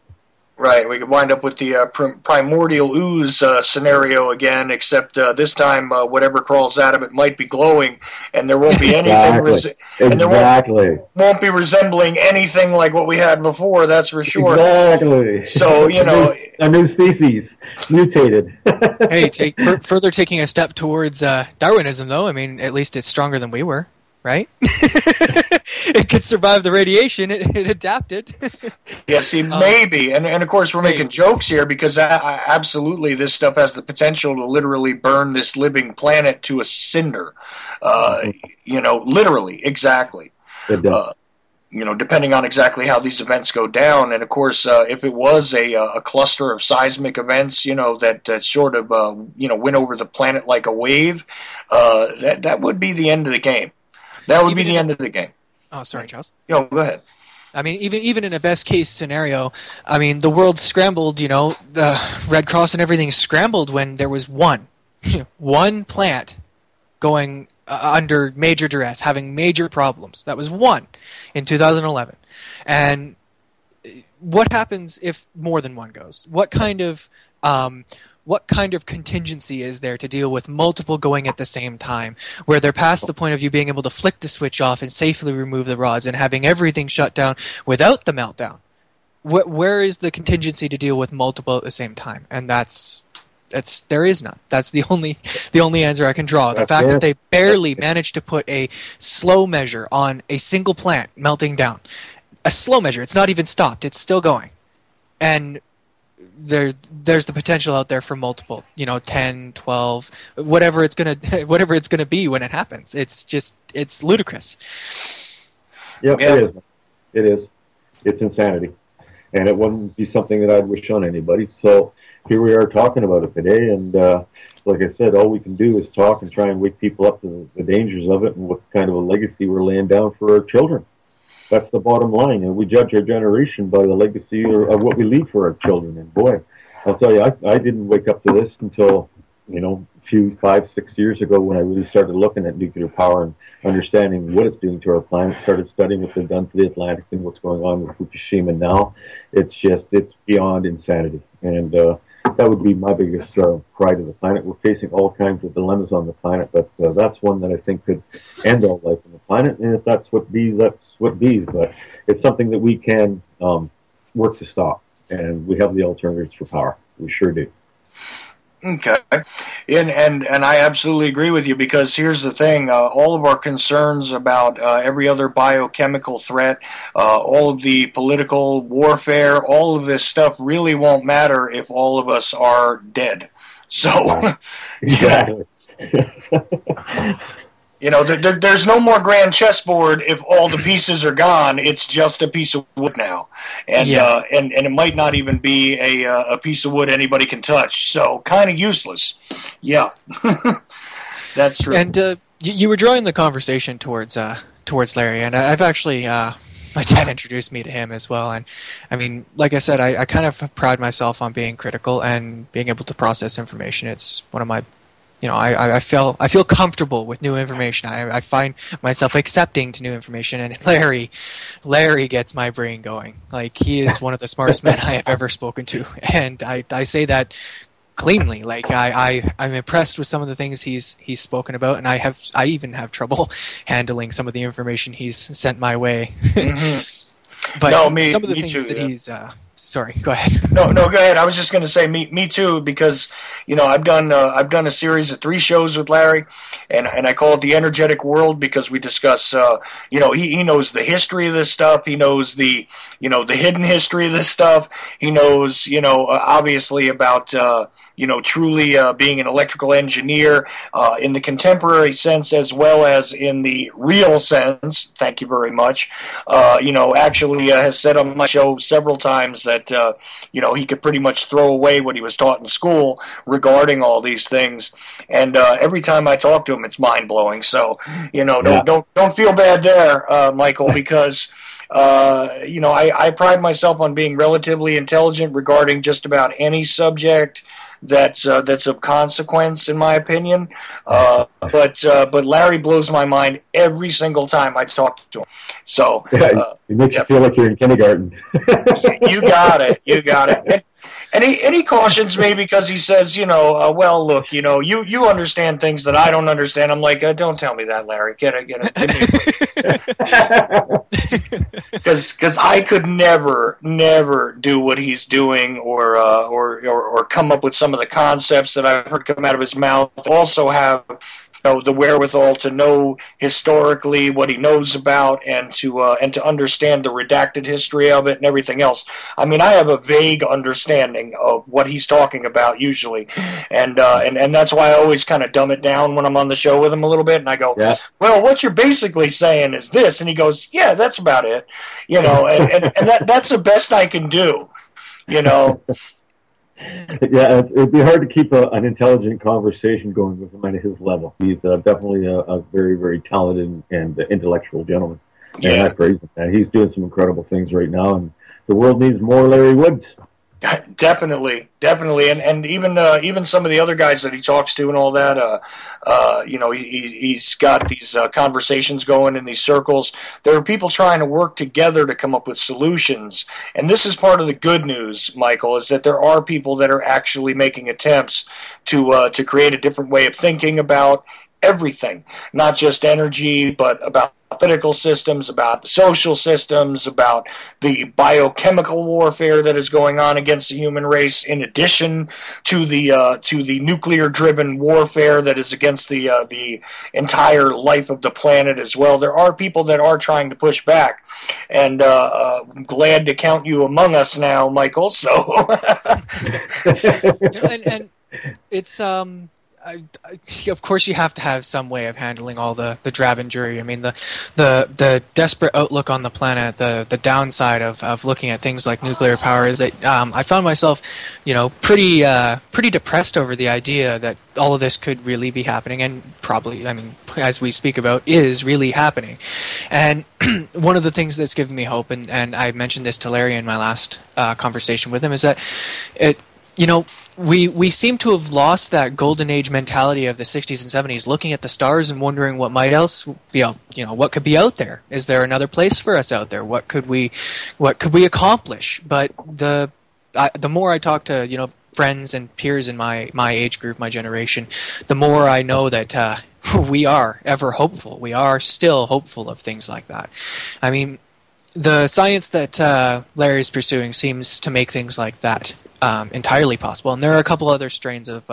Right, we could wind up with the primordial ooze scenario again, except this time whatever crawls out of it might be glowing, and there won't be anything. And there won't be resembling anything like what we had before. That's for sure. Exactly. So a new species, mutated. Hey, further taking a step towards Darwinism, though. I mean, at least it's stronger than we were. Right? It could survive the radiation. It adapted. Yeah, see, maybe. And of course, we're making jokes here because absolutely this stuff has the potential to literally burn this living planet to a cinder. Literally, exactly. It does. Depending on exactly how these events go down. And of course, if it was a cluster of seismic events, that sort of, went over the planet like a wave, that would be the end of the game. That would be the end of the game. Oh, sorry, Charles. Go ahead. I mean, even in a best case scenario, I mean, the world scrambled. The Red Cross and everything scrambled when there was one plant going under major duress, having major problems. That was one in 2011. And what happens if more than one goes? What kind of contingency is there to deal with multiple going at the same time, where they're past the point of you being able to flick the switch off and safely remove the rods and having everything shut down without the meltdown? Where is the contingency to deal with multiple at the same time? And there is none. That's the only answer I can draw. The fact that they barely managed to put a slow measure on a single plant melting down. A slow measure. It's not even stopped. It's still going. And there's the potential out there for multiple, 10, 12, whatever it's gonna be when it happens. It's ludicrous. Yep, it is. It's insanity, and it wouldn't be something that I'd wish on anybody. So here we are talking about it today, and like I said, all we can do is talk and try and wake people up to the dangers of it and what kind of a legacy we're laying down for our children. That's the bottom line, and we judge our generation by the legacy of what we leave for our children. And boy, I'll tell you, I didn't wake up to this until, a few 5-6 years ago when I really started looking at nuclear power and understanding what it's doing to our planet, started studying what they've done to the Atlantic and what's going on with Fukushima now. It's beyond insanity. And that would be my biggest cry to the planet. We're facing all kinds of dilemmas on the planet, but that's one that I think could end all life on the planet. And if that's what bees, that's what bees. But it's something that we can work to stop, and we have the alternatives for power. We sure do. Okay, and I absolutely agree with you, because here's the thing: all of our concerns about every other biochemical threat, all of the political warfare, all of this stuff really won't matter if all of us are dead. So, exactly. There's no more grand chessboard if all the pieces are gone. It's just a piece of wood now, and and it might not even be a piece of wood anybody can touch. So kind of useless. Yeah, that's true. And you were drawing the conversation towards Larry, and I've actually my dad introduced me to him as well. And I mean, like I said, I kind of pride myself on being critical and being able to process information. It's one of my I feel comfortable with new information. I find myself accepting to new information, and Larry gets my brain going. Like, he is one of the smartest men I have ever spoken to, and I say that cleanly. Like, I'm impressed with some of the things he's spoken about, and I even have trouble handling some of the information he's sent my way. Mm-hmm. But some of the things that he's sorry, go ahead. No, go ahead. I was just going to say me too, because I've done a series of 3 shows with Larry, and I call it the Energetic World, because we discuss he knows the history of this stuff. He knows the the hidden history of this stuff. He knows obviously about truly being an electrical engineer in the contemporary sense as well as in the real sense. Thank you very much. Actually has said on my show several times that he could pretty much throw away what he was taught in school regarding all these things, and every time I talk to him, it's mind blowing. So don't feel bad there, Michael, because I pride myself on being relatively intelligent regarding just about any subject that's of consequence, in my opinion. But Larry blows my mind every single time I talk to him. So it makes you feel like you're in kindergarten. You got it. And he cautions me because he says, well, look, you understand things that I don't understand. I'm like, don't tell me that, Larry. Get it. Because I could never do what he's doing or come up with some of the concepts that I've heard come out of his mouth. Also have the wherewithal to know historically what he knows about and to understand the redacted history of it and everything else. I mean, I have a vague understanding of what he's talking about usually, and that's why I always kind of dumb it down when I'm on the show with him a little bit, and I go, well, what you're basically saying is this, and he goes, yeah, that's about it, and that's the best I can do, Yeah, it'd be hard to keep an intelligent conversation going with him at his level. He's definitely a very, very talented and intellectual gentleman. And that's great. He's doing some incredible things right now, and the world needs more Larry Woods. Definitely, and even some of the other guys that he talks to and all that, he's got these conversations going in these circles. There are people trying to work together to come up with solutions, and this is part of the good news, Michael, is that there are people that are actually making attempts to create a different way of thinking about everything, not just energy, but about political systems, about social systems, about the biochemical warfare that is going on against the human race, in addition to the nuclear-driven warfare that is against the entire life of the planet as well. There are people that are trying to push back, and I'm glad to count you among us now, Michael. So, and it's of course, you have to have some way of handling all the drab and jury. I mean, the desperate outlook on the planet, the downside of looking at things like nuclear power is that I found myself, pretty depressed over the idea that all of this could really be happening, and probably, I mean, as we speak about, is really happening. And one of the things that's given me hope, and I mentioned this to Larry in my last conversation with him, is that we seem to have lost that golden age mentality of the 60s and 70s, looking at the stars and wondering what might else be out, what could be out there. Is there another place for us out there? What could we accomplish? But the more I talk to friends and peers in my age group, my generation, the more I know that we are ever hopeful. We are still hopeful of things like that. I mean, the science that Larry's pursuing seems to make things like that entirely possible. And there are a couple other strains of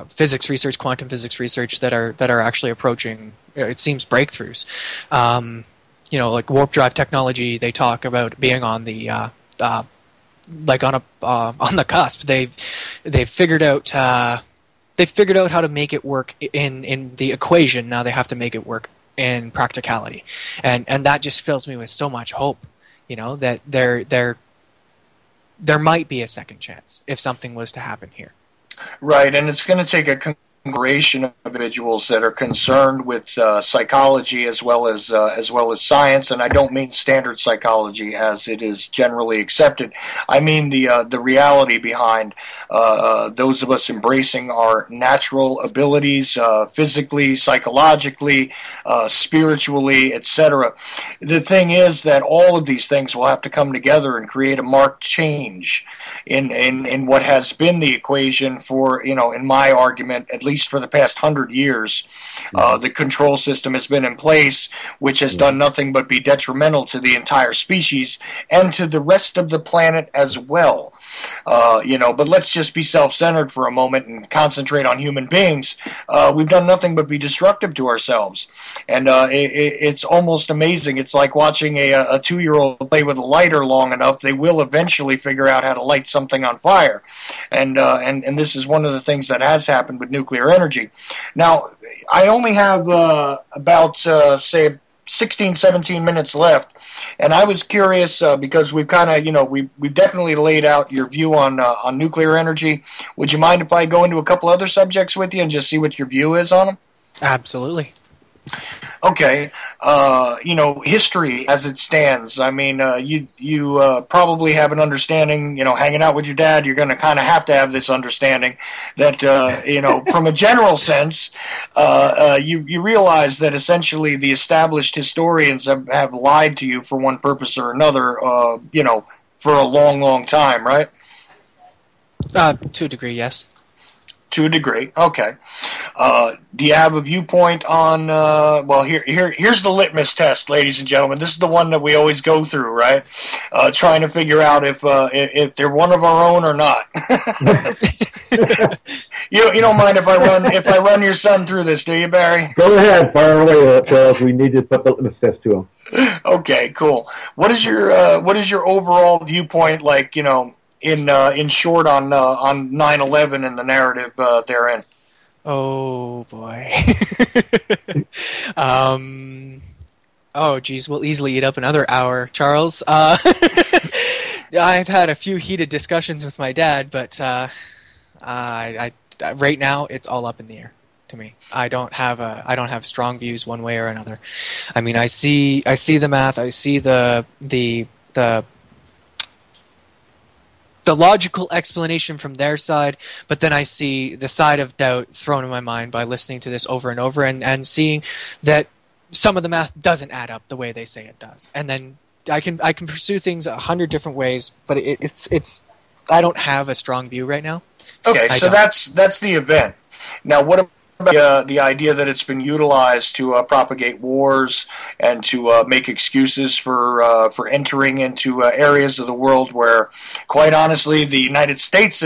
physics research, quantum physics research that are actually approaching, it seems, breakthroughs. Like warp drive technology, they talk about being on the on the cusp. They've figured out. they've figured out how to make it work in the equation. Now they have to make it work in practicality, and that just fills me with so much hope. That there might be a second chance if something was to happen here. Right, and it's going to take a congregation of individuals that are concerned with psychology as well as science, and I don't mean standard psychology as it is generally accepted. I mean the reality behind those of us embracing our natural abilities, physically, psychologically, spiritually, etc. The thing is that all of these things will have to come together and create a marked change in what has been the equation for, in my argument, at least for the past 100 years. The control system has been in place, which has done nothing but be detrimental to the entire species and to the rest of the planet as well. But let's just be self-centered for a moment and concentrate on human beings. We've done nothing but be destructive to ourselves. And it's almost amazing. It's like watching a 2-year-old play with a lighter long enough. They will eventually figure out how to light something on fire. And this is one of the things that has happened with nuclear energy. Now, I only have about, say, 16, 17 minutes left, and I was curious because we've kind of, we've definitely laid out your view on nuclear energy. Would you mind if I go into a couple other subjects with you and just see what your view is on them? Absolutely. Okay, history as it stands. I mean, you probably have an understanding. Hanging out with your dad, you're going to kind of have to have this understanding that from a general sense, you realize that essentially the established historians have lied to you for one purpose or another. For a long, long time, right? To a degree, yes. To a degree, okay. Do you have a viewpoint on? Here's the litmus test, ladies and gentlemen. This is the one that we always go through, right? Trying to figure out if they're one of our own or not. You don't mind if I run your son through this, do you, Barry? Go ahead, fire away, Charles. We need to put the litmus test to him. Okay, cool. What is your overall viewpoint like? In short, on 9/11 and the narrative therein. Oh boy. Oh geez, we'll easily eat up another hour, Charles. I've had a few heated discussions with my dad, but I right now it's all up in the air to me. I don't have strong views one way or another. I mean, I see the math, I see the logical explanation from their side, but then I see the side of doubt thrown in my mind by listening to this over and over and seeing that some of the math doesn't add up the way they say it does. And then I can pursue things 100 different ways, but it's I don't have a strong view right now. Okay, so that's the event. Now, what about the idea that it's been utilized to propagate wars and to make excuses for entering into areas of the world where, quite honestly, the United States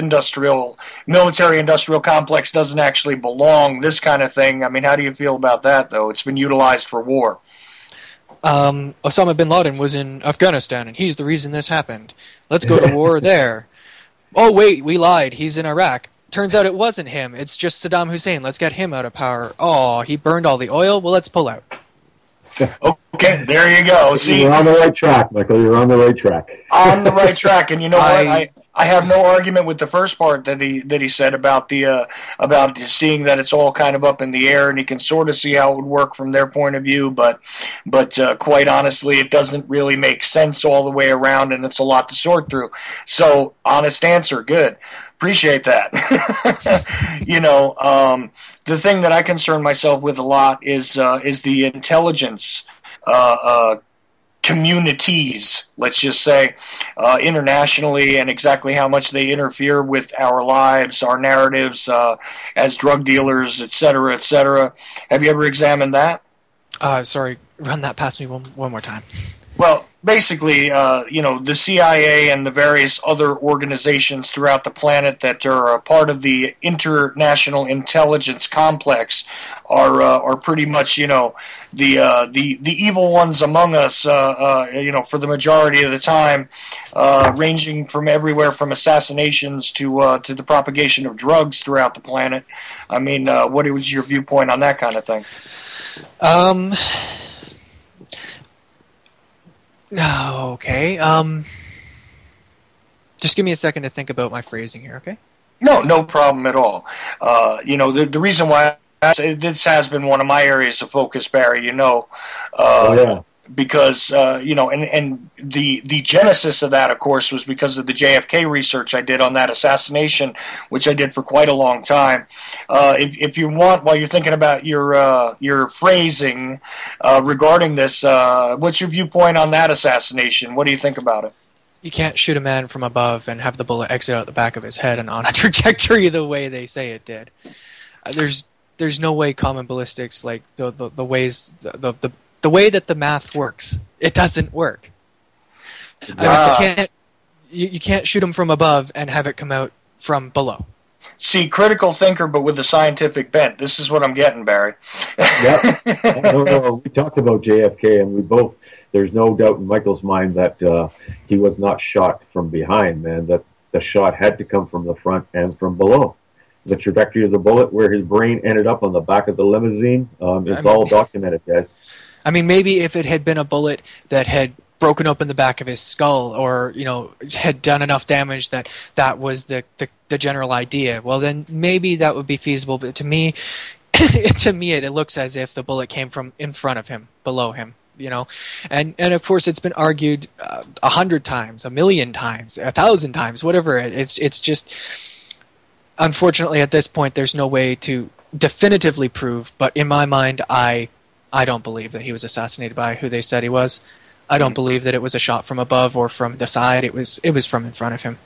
military-industrial complex doesn't actually belong, this kind of thing? I mean, how do you feel about that, though? It's been utilized for war. Osama bin Laden was in Afghanistan, and he's the reason this happened. Let's go to war there. Oh, wait, we lied. He's in Iraq. Turns out it wasn't him. It's just Saddam Hussein. Let's get him out of power. Oh, he burned all the oil? Well, let's pull out. Okay, there you go. See, you're on the right track, Michael. You're on the right track. On the right track, and you know what? I have no argument with the first part that he said about about seeing that it's all kind of up in the air, and he can sort of see how it would work from their point of view. But quite honestly, it doesn't really make sense all the way around, and it's a lot to sort through. So, honest answer, good. Appreciate that. The thing that I concern myself with a lot is the intelligence communities, let's just say, internationally, and exactly how much they interfere with our lives, our narratives, as drug dealers, etc., etc. Have you ever examined that? Sorry, run that past me one more time. Well, basically, the CIA and the various other organizations throughout the planet that are a part of the international intelligence complex are pretty much, the evil ones among us, for the majority of the time, ranging from everywhere from assassinations to the propagation of drugs throughout the planet. I mean, what was your viewpoint on that kind of thing? Okay. Just give me a second to think about my phrasing here, okay? No problem at all. The reason why this has been one of my areas of focus, Barry, because, and the genesis of that, of course, was because of the JFK research I did on that assassination, which I did for quite a long time. If you want, while you're thinking about your phrasing regarding this, what's your viewpoint on that assassination? What do you think about it? You can't shoot a man from above and have the bullet exit out the back of his head and on a trajectory the way they say it did. There's no way common ballistics, like the way that the math works, it doesn't work. I mean, you can't shoot him from above and have it come out from below. See, critical thinker, but with a scientific bent. This is what I'm getting, Barry. Yeah. No. We talked about JFK, and we both. There's no doubt in Michael's mind that he was not shot from behind, man. That the shot had to come from the front and from below. The trajectory of the bullet, where his brain ended up on the back of the limousine, it's all documented, guys. I mean, maybe if it had been a bullet that had broken open the back of his skull, or had done enough damage that was the general idea, well, then maybe that would be feasible. But to me, it looks as if the bullet came from in front of him, below him. And of course it's been argued 100 times, 1,000,000 times, 1,000 times, whatever. It's just, unfortunately, at this point, there's no way to definitively prove. But in my mind, I don't believe that he was assassinated by who they said he was. I don't believe that it was a shot from above or from the side. It was from in front of him.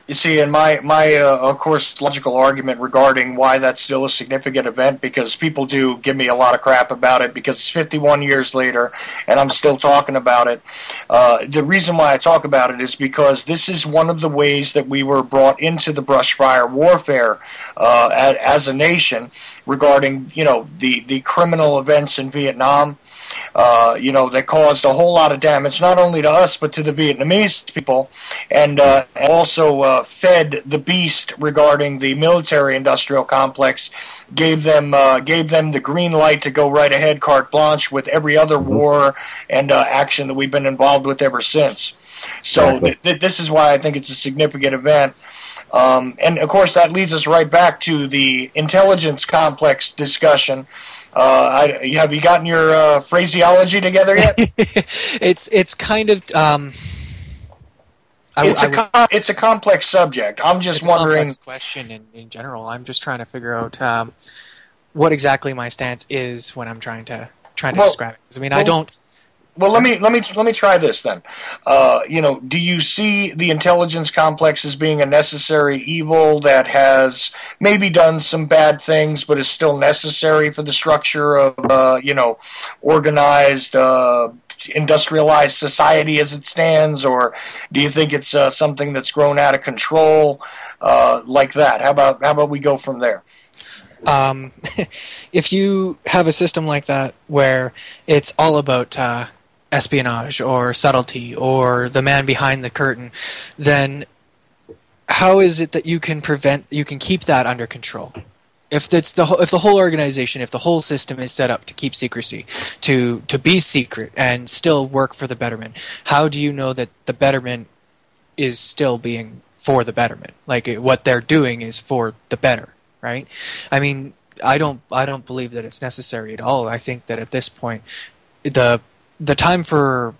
You see, and my of course, logical argument regarding why that's still a significant event, because people do give me a lot of crap about it, because it's 51 years later, and I'm still talking about it. The reason why I talk about it is because this is one of the ways that we were brought into the brush fire warfare as a nation regarding, the criminal events in Vietnam. That caused a whole lot of damage, not only to us, but to the Vietnamese people, and also fed the beast regarding the military-industrial complex, gave them the green light to go right ahead, carte blanche, with every other war and action that we've been involved with ever since. So this is why I think it's a significant event. And, of course, that leads us right back to the intelligence complex discussion. Have you gotten your phraseology together yet? It's kind of... it's a complex subject. I'm just wondering... It's a complex question in general. I'm just trying to figure out what exactly my stance is when I'm trying to describe it. I mean, I don't... Well, let me try this then. Do you see the intelligence complex as being a necessary evil that has maybe done some bad things, but is still necessary for the structure of organized, industrialized society as it stands, or do you think it's something that's grown out of control like that? How about we go from there? If you have a system like that where it's all about espionage or subtlety or the man behind the curtain, then how is it that you can keep that under control? If the whole organization, if the whole system is set up to keep secrecy, to be secret and still work for the betterment, how do you know that the betterment is still being for the betterment? Like, what they're doing is for the better, right? I mean, I don't believe that it's necessary at all. I think that at this point, the time for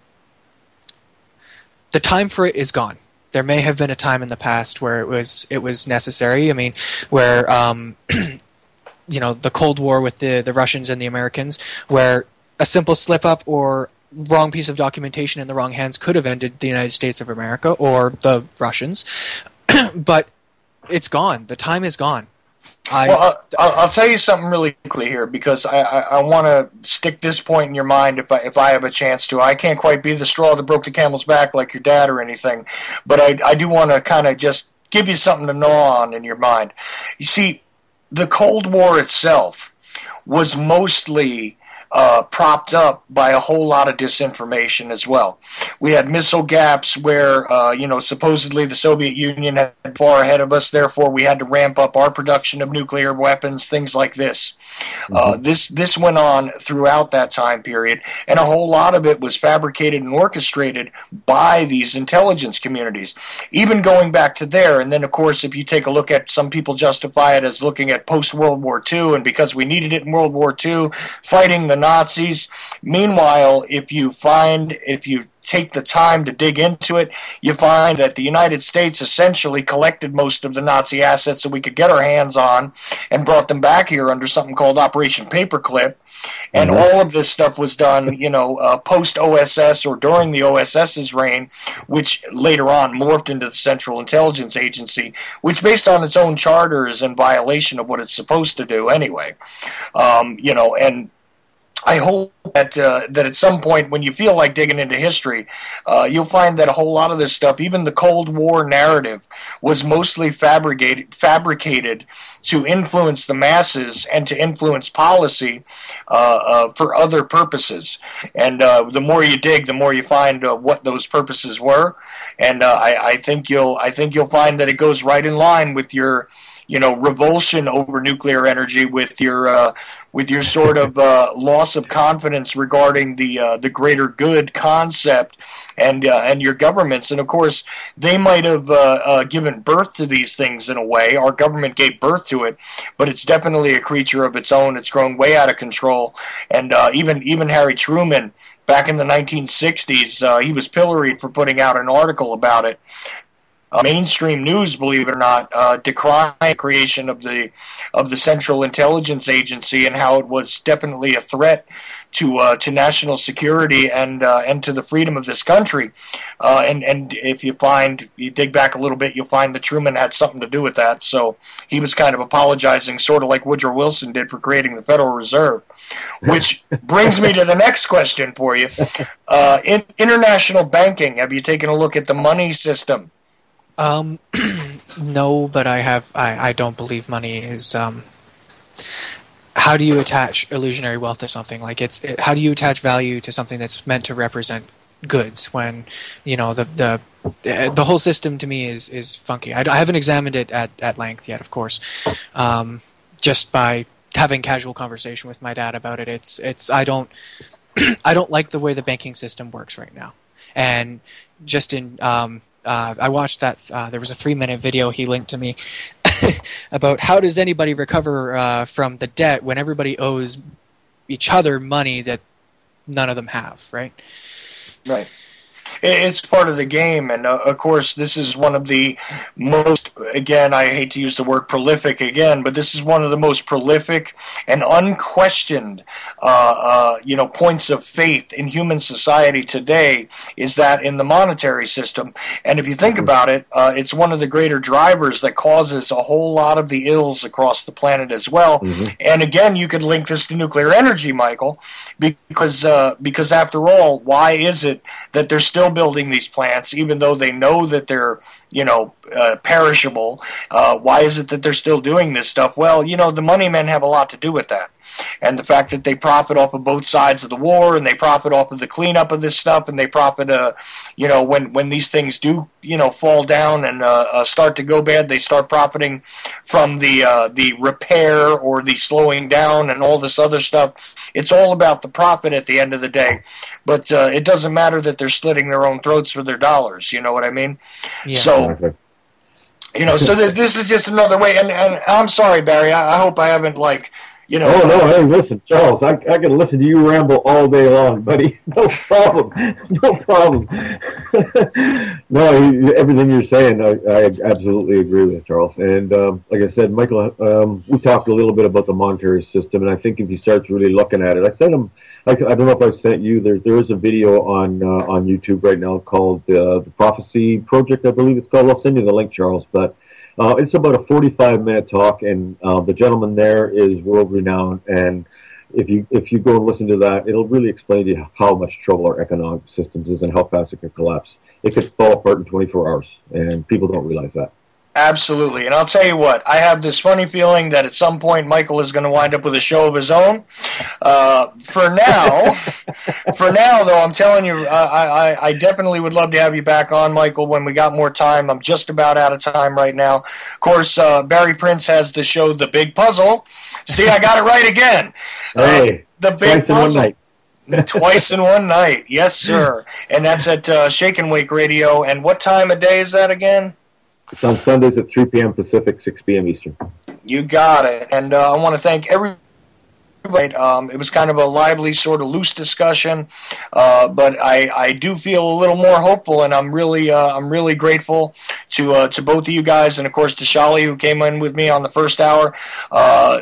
it is gone. There may have been a time in the past where it was necessary. I mean, where the Cold War with the Russians and the Americans, where a simple slip up or wrong piece of documentation in the wrong hands could have ended the United States of America or the Russians. But it's gone. The time is gone. Well, I'll tell you something really quickly here, because I want to stick this point in your mind if I have a chance to. I can't quite be the straw that broke the camel's back like your dad or anything, but I do want to kind of just give you something to gnaw on in your mind. You see, the Cold War itself was mostly propped up by a whole lot of disinformation as well. We had missile gaps where, supposedly the Soviet Union had far ahead of us, therefore we had to ramp up our production of nuclear weapons, things like this. This went on throughout that time period, and a whole lot of it was fabricated and orchestrated by these intelligence communities, even going back to there. And then, of course, if you take a look at, some people justify it as looking at post-World War II, and because we needed it in World War II, fighting the Nazis. Meanwhile, if you take the time to dig into it, you find that the United States essentially collected most of the Nazi assets that we could get our hands on and brought them back here under something called Operation Paperclip. And all of this stuff was done, post-OSS or during the OSS's reign, which later on morphed into the Central Intelligence Agency, which based on its own charter is in violation of what it's supposed to do anyway. And I hope that at some point, when you feel like digging into history, you'll find that a whole lot of this stuff, even the Cold War narrative, was mostly fabricated to influence the masses and to influence policy for other purposes. And the more you dig, the more you find what those purposes were. And I think you'll find that it goes right in line with your revulsion over nuclear energy, with your sort of loss of confidence regarding the greater good concept, and your governments. And of course, they might have given birth to these things in a way. Our government gave birth to it, but it's definitely a creature of its own. It's grown way out of control. And even Harry Truman, back in the 1960s, he was pilloried for putting out an article about it. Mainstream news, believe it or not, decried the creation of the Central Intelligence Agency and how it was definitely a threat to national security and to the freedom of this country. And if you dig back a little bit, you'll find that Truman had something to do with that. So he was kind of apologizing, sort of like Woodrow Wilson did for creating the Federal Reserve. Which brings me to the next question for you. In international banking, have you taken a look at the money system? No, but I don't believe money is, how do you attach illusionary wealth to something? Like how do you attach value to something that's meant to represent goods when, the whole system to me is funky. I haven't examined it at length yet, of course. Just by having casual conversation with my dad about it, I don't like the way the banking system works right now. And just in, I watched that. There was a 3-minute video he linked to me about how does anybody recover from the debt when everybody owes each other money that none of them have, right? Right. It's part of the game, and of course, this is one of the most, again, I hate to use the word prolific again, but this is one of the most prolific and unquestioned, points of faith in human society today, is that in the monetary system. And if you think about it, it's one of the greater drivers that causes a whole lot of the ills across the planet as well. Mm-hmm. And again, you could link this to nuclear energy, Michael, because after all, why is it that they're still building these plants, even though they know that they're, perishable? Why is it that they're still doing this stuff? Well, the money men have a lot to do with that. And the fact that they profit off of both sides of the war, and they profit off of the cleanup of this stuff, and they profit, when these things do, fall down and start to go bad, they start profiting from the repair or the slowing down and all this other stuff. It's all about the profit at the end of the day. But it doesn't matter that they're slitting their own throats for their dollars. You know what I mean? Yeah. So, so this is just another way. And I'm sorry, Barry. I hope I haven't Oh, no, hey, listen, Charles, I can listen to you ramble all day long, buddy. No problem. No problem. No, everything you're saying, I absolutely agree with, Charles. And like I said, Michael, we talked a little bit about the monetary system, and I think if you start really looking at it, I sent him, I don't know if I sent you, there is a video on YouTube right now called the Prophecy Project, I believe it's called. I'll send you the link, Charles, but It's about a 45-minute talk, and the gentleman there is world-renowned, and if you go and listen to that, it'll really explain to you how much trouble our economic systems is and how fast it can collapse. It could fall apart in 24 hours, and people don't realize that. Absolutely. And I'll tell you what, I have this funny feeling that at some point Michael is going to wind up with a show of his own. For now, though, I'm telling you, I definitely would love to have you back on, Michael, when we got more time. I'm just about out of time right now. Of course, Barry Prince has the show The Big Puzzle. See, I got it right again. Hey, The Big Puzzle. Twice in one night. Twice in one night. Yes, sir. And that's at Shake and Wake Radio. And what time of day is that again? It's on Sundays at 3 p.m. Pacific, 6 p.m. Eastern. You got it. And I want to thank everybody. It was kind of a lively, sort of loose discussion, but I do feel a little more hopeful, and I'm really grateful to both of you guys, and of course to Shali, who came in with me on the first hour.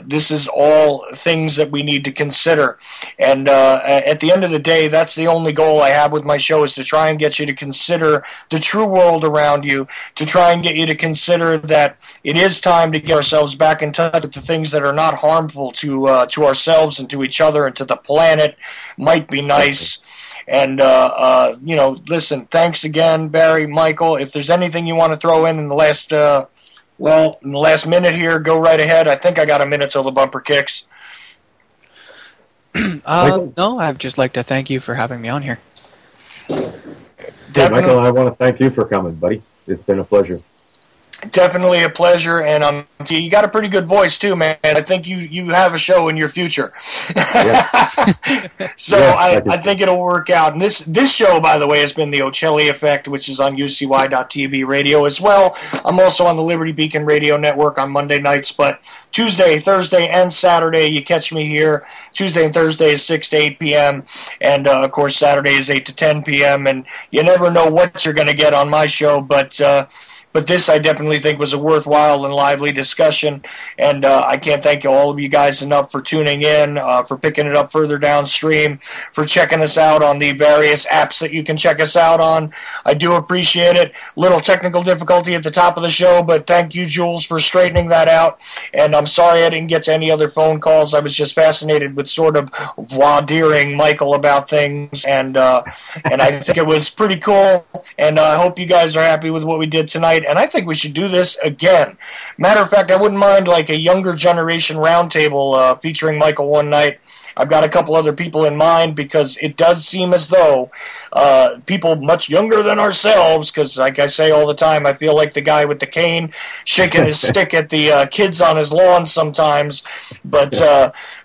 This is all things that we need to consider, and at the end of the day, that's the only goal I have with my show, is to try and get you to consider the true world around you, to try and get you to consider that it is time to get ourselves back in touch with the things that are not harmful to ourselves and to each other and to the planet. Might be nice. And, listen, thanks again, Barry, Michael. If there's anything you want to throw in the last, in the last minute here, go right ahead. I think I got a minute till the bumper kicks. No, I'd just like to thank you for having me on here. Hey, Michael, I want to thank you for coming, buddy. It's been a pleasure. Definitely a pleasure, and you got a pretty good voice too, man. I think you have a show in your future. So yeah, I think it'll work out. And this show, by the way, has been the Ochelli Effect, which is on UCY.TV radio as well. I'm also on the Liberty Beacon Radio Network on Monday nights, but Tuesday, Thursday, and Saturday, you catch me here. Tuesday and Thursday is 6 to 8 p.m., and of course Saturday is 8 to 10 p.m., and you never know what you're going to get on my show, but this I definitely think was a worthwhile and lively discussion, and I can't thank all of you guys enough for tuning in, for picking it up further downstream, for checking us out on the various apps that you can check us out on. I do appreciate it. Little technical difficulty at the top of the show, but thank you, Jules, for straightening that out, and I'm sorry I didn't get to any other phone calls. I was just fascinated with sort of voir-diring Michael about things, and I think it was pretty cool, and I hope you guys are happy with what we did tonight. And I think we should do this again. Matter of fact, I wouldn't mind like a younger generation roundtable featuring Michael one night. I've got a couple other people in mind, because it does seem as though people much younger than ourselves, because like I say all the time, I feel like the guy with the cane shaking his stick at the kids on his lawn sometimes. But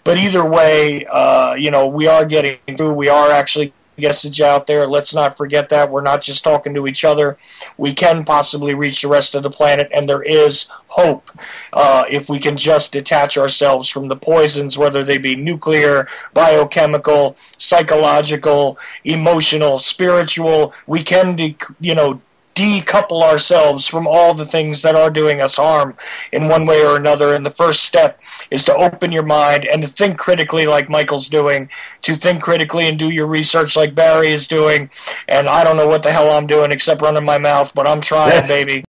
either way, we are getting through. We are actually message out there. Let's not forget that. We're not just talking to each other. We can possibly reach the rest of the planet, and there is hope if we can just detach ourselves from the poisons, whether they be nuclear, biochemical, psychological, emotional, spiritual. We can decouple ourselves from all the things that are doing us harm in one way or another. And the first step is to open your mind and to think critically like Michael's doing, to think critically and do your research like Barry is doing. And I don't know what the hell I'm doing except running my mouth, but I'm trying, baby.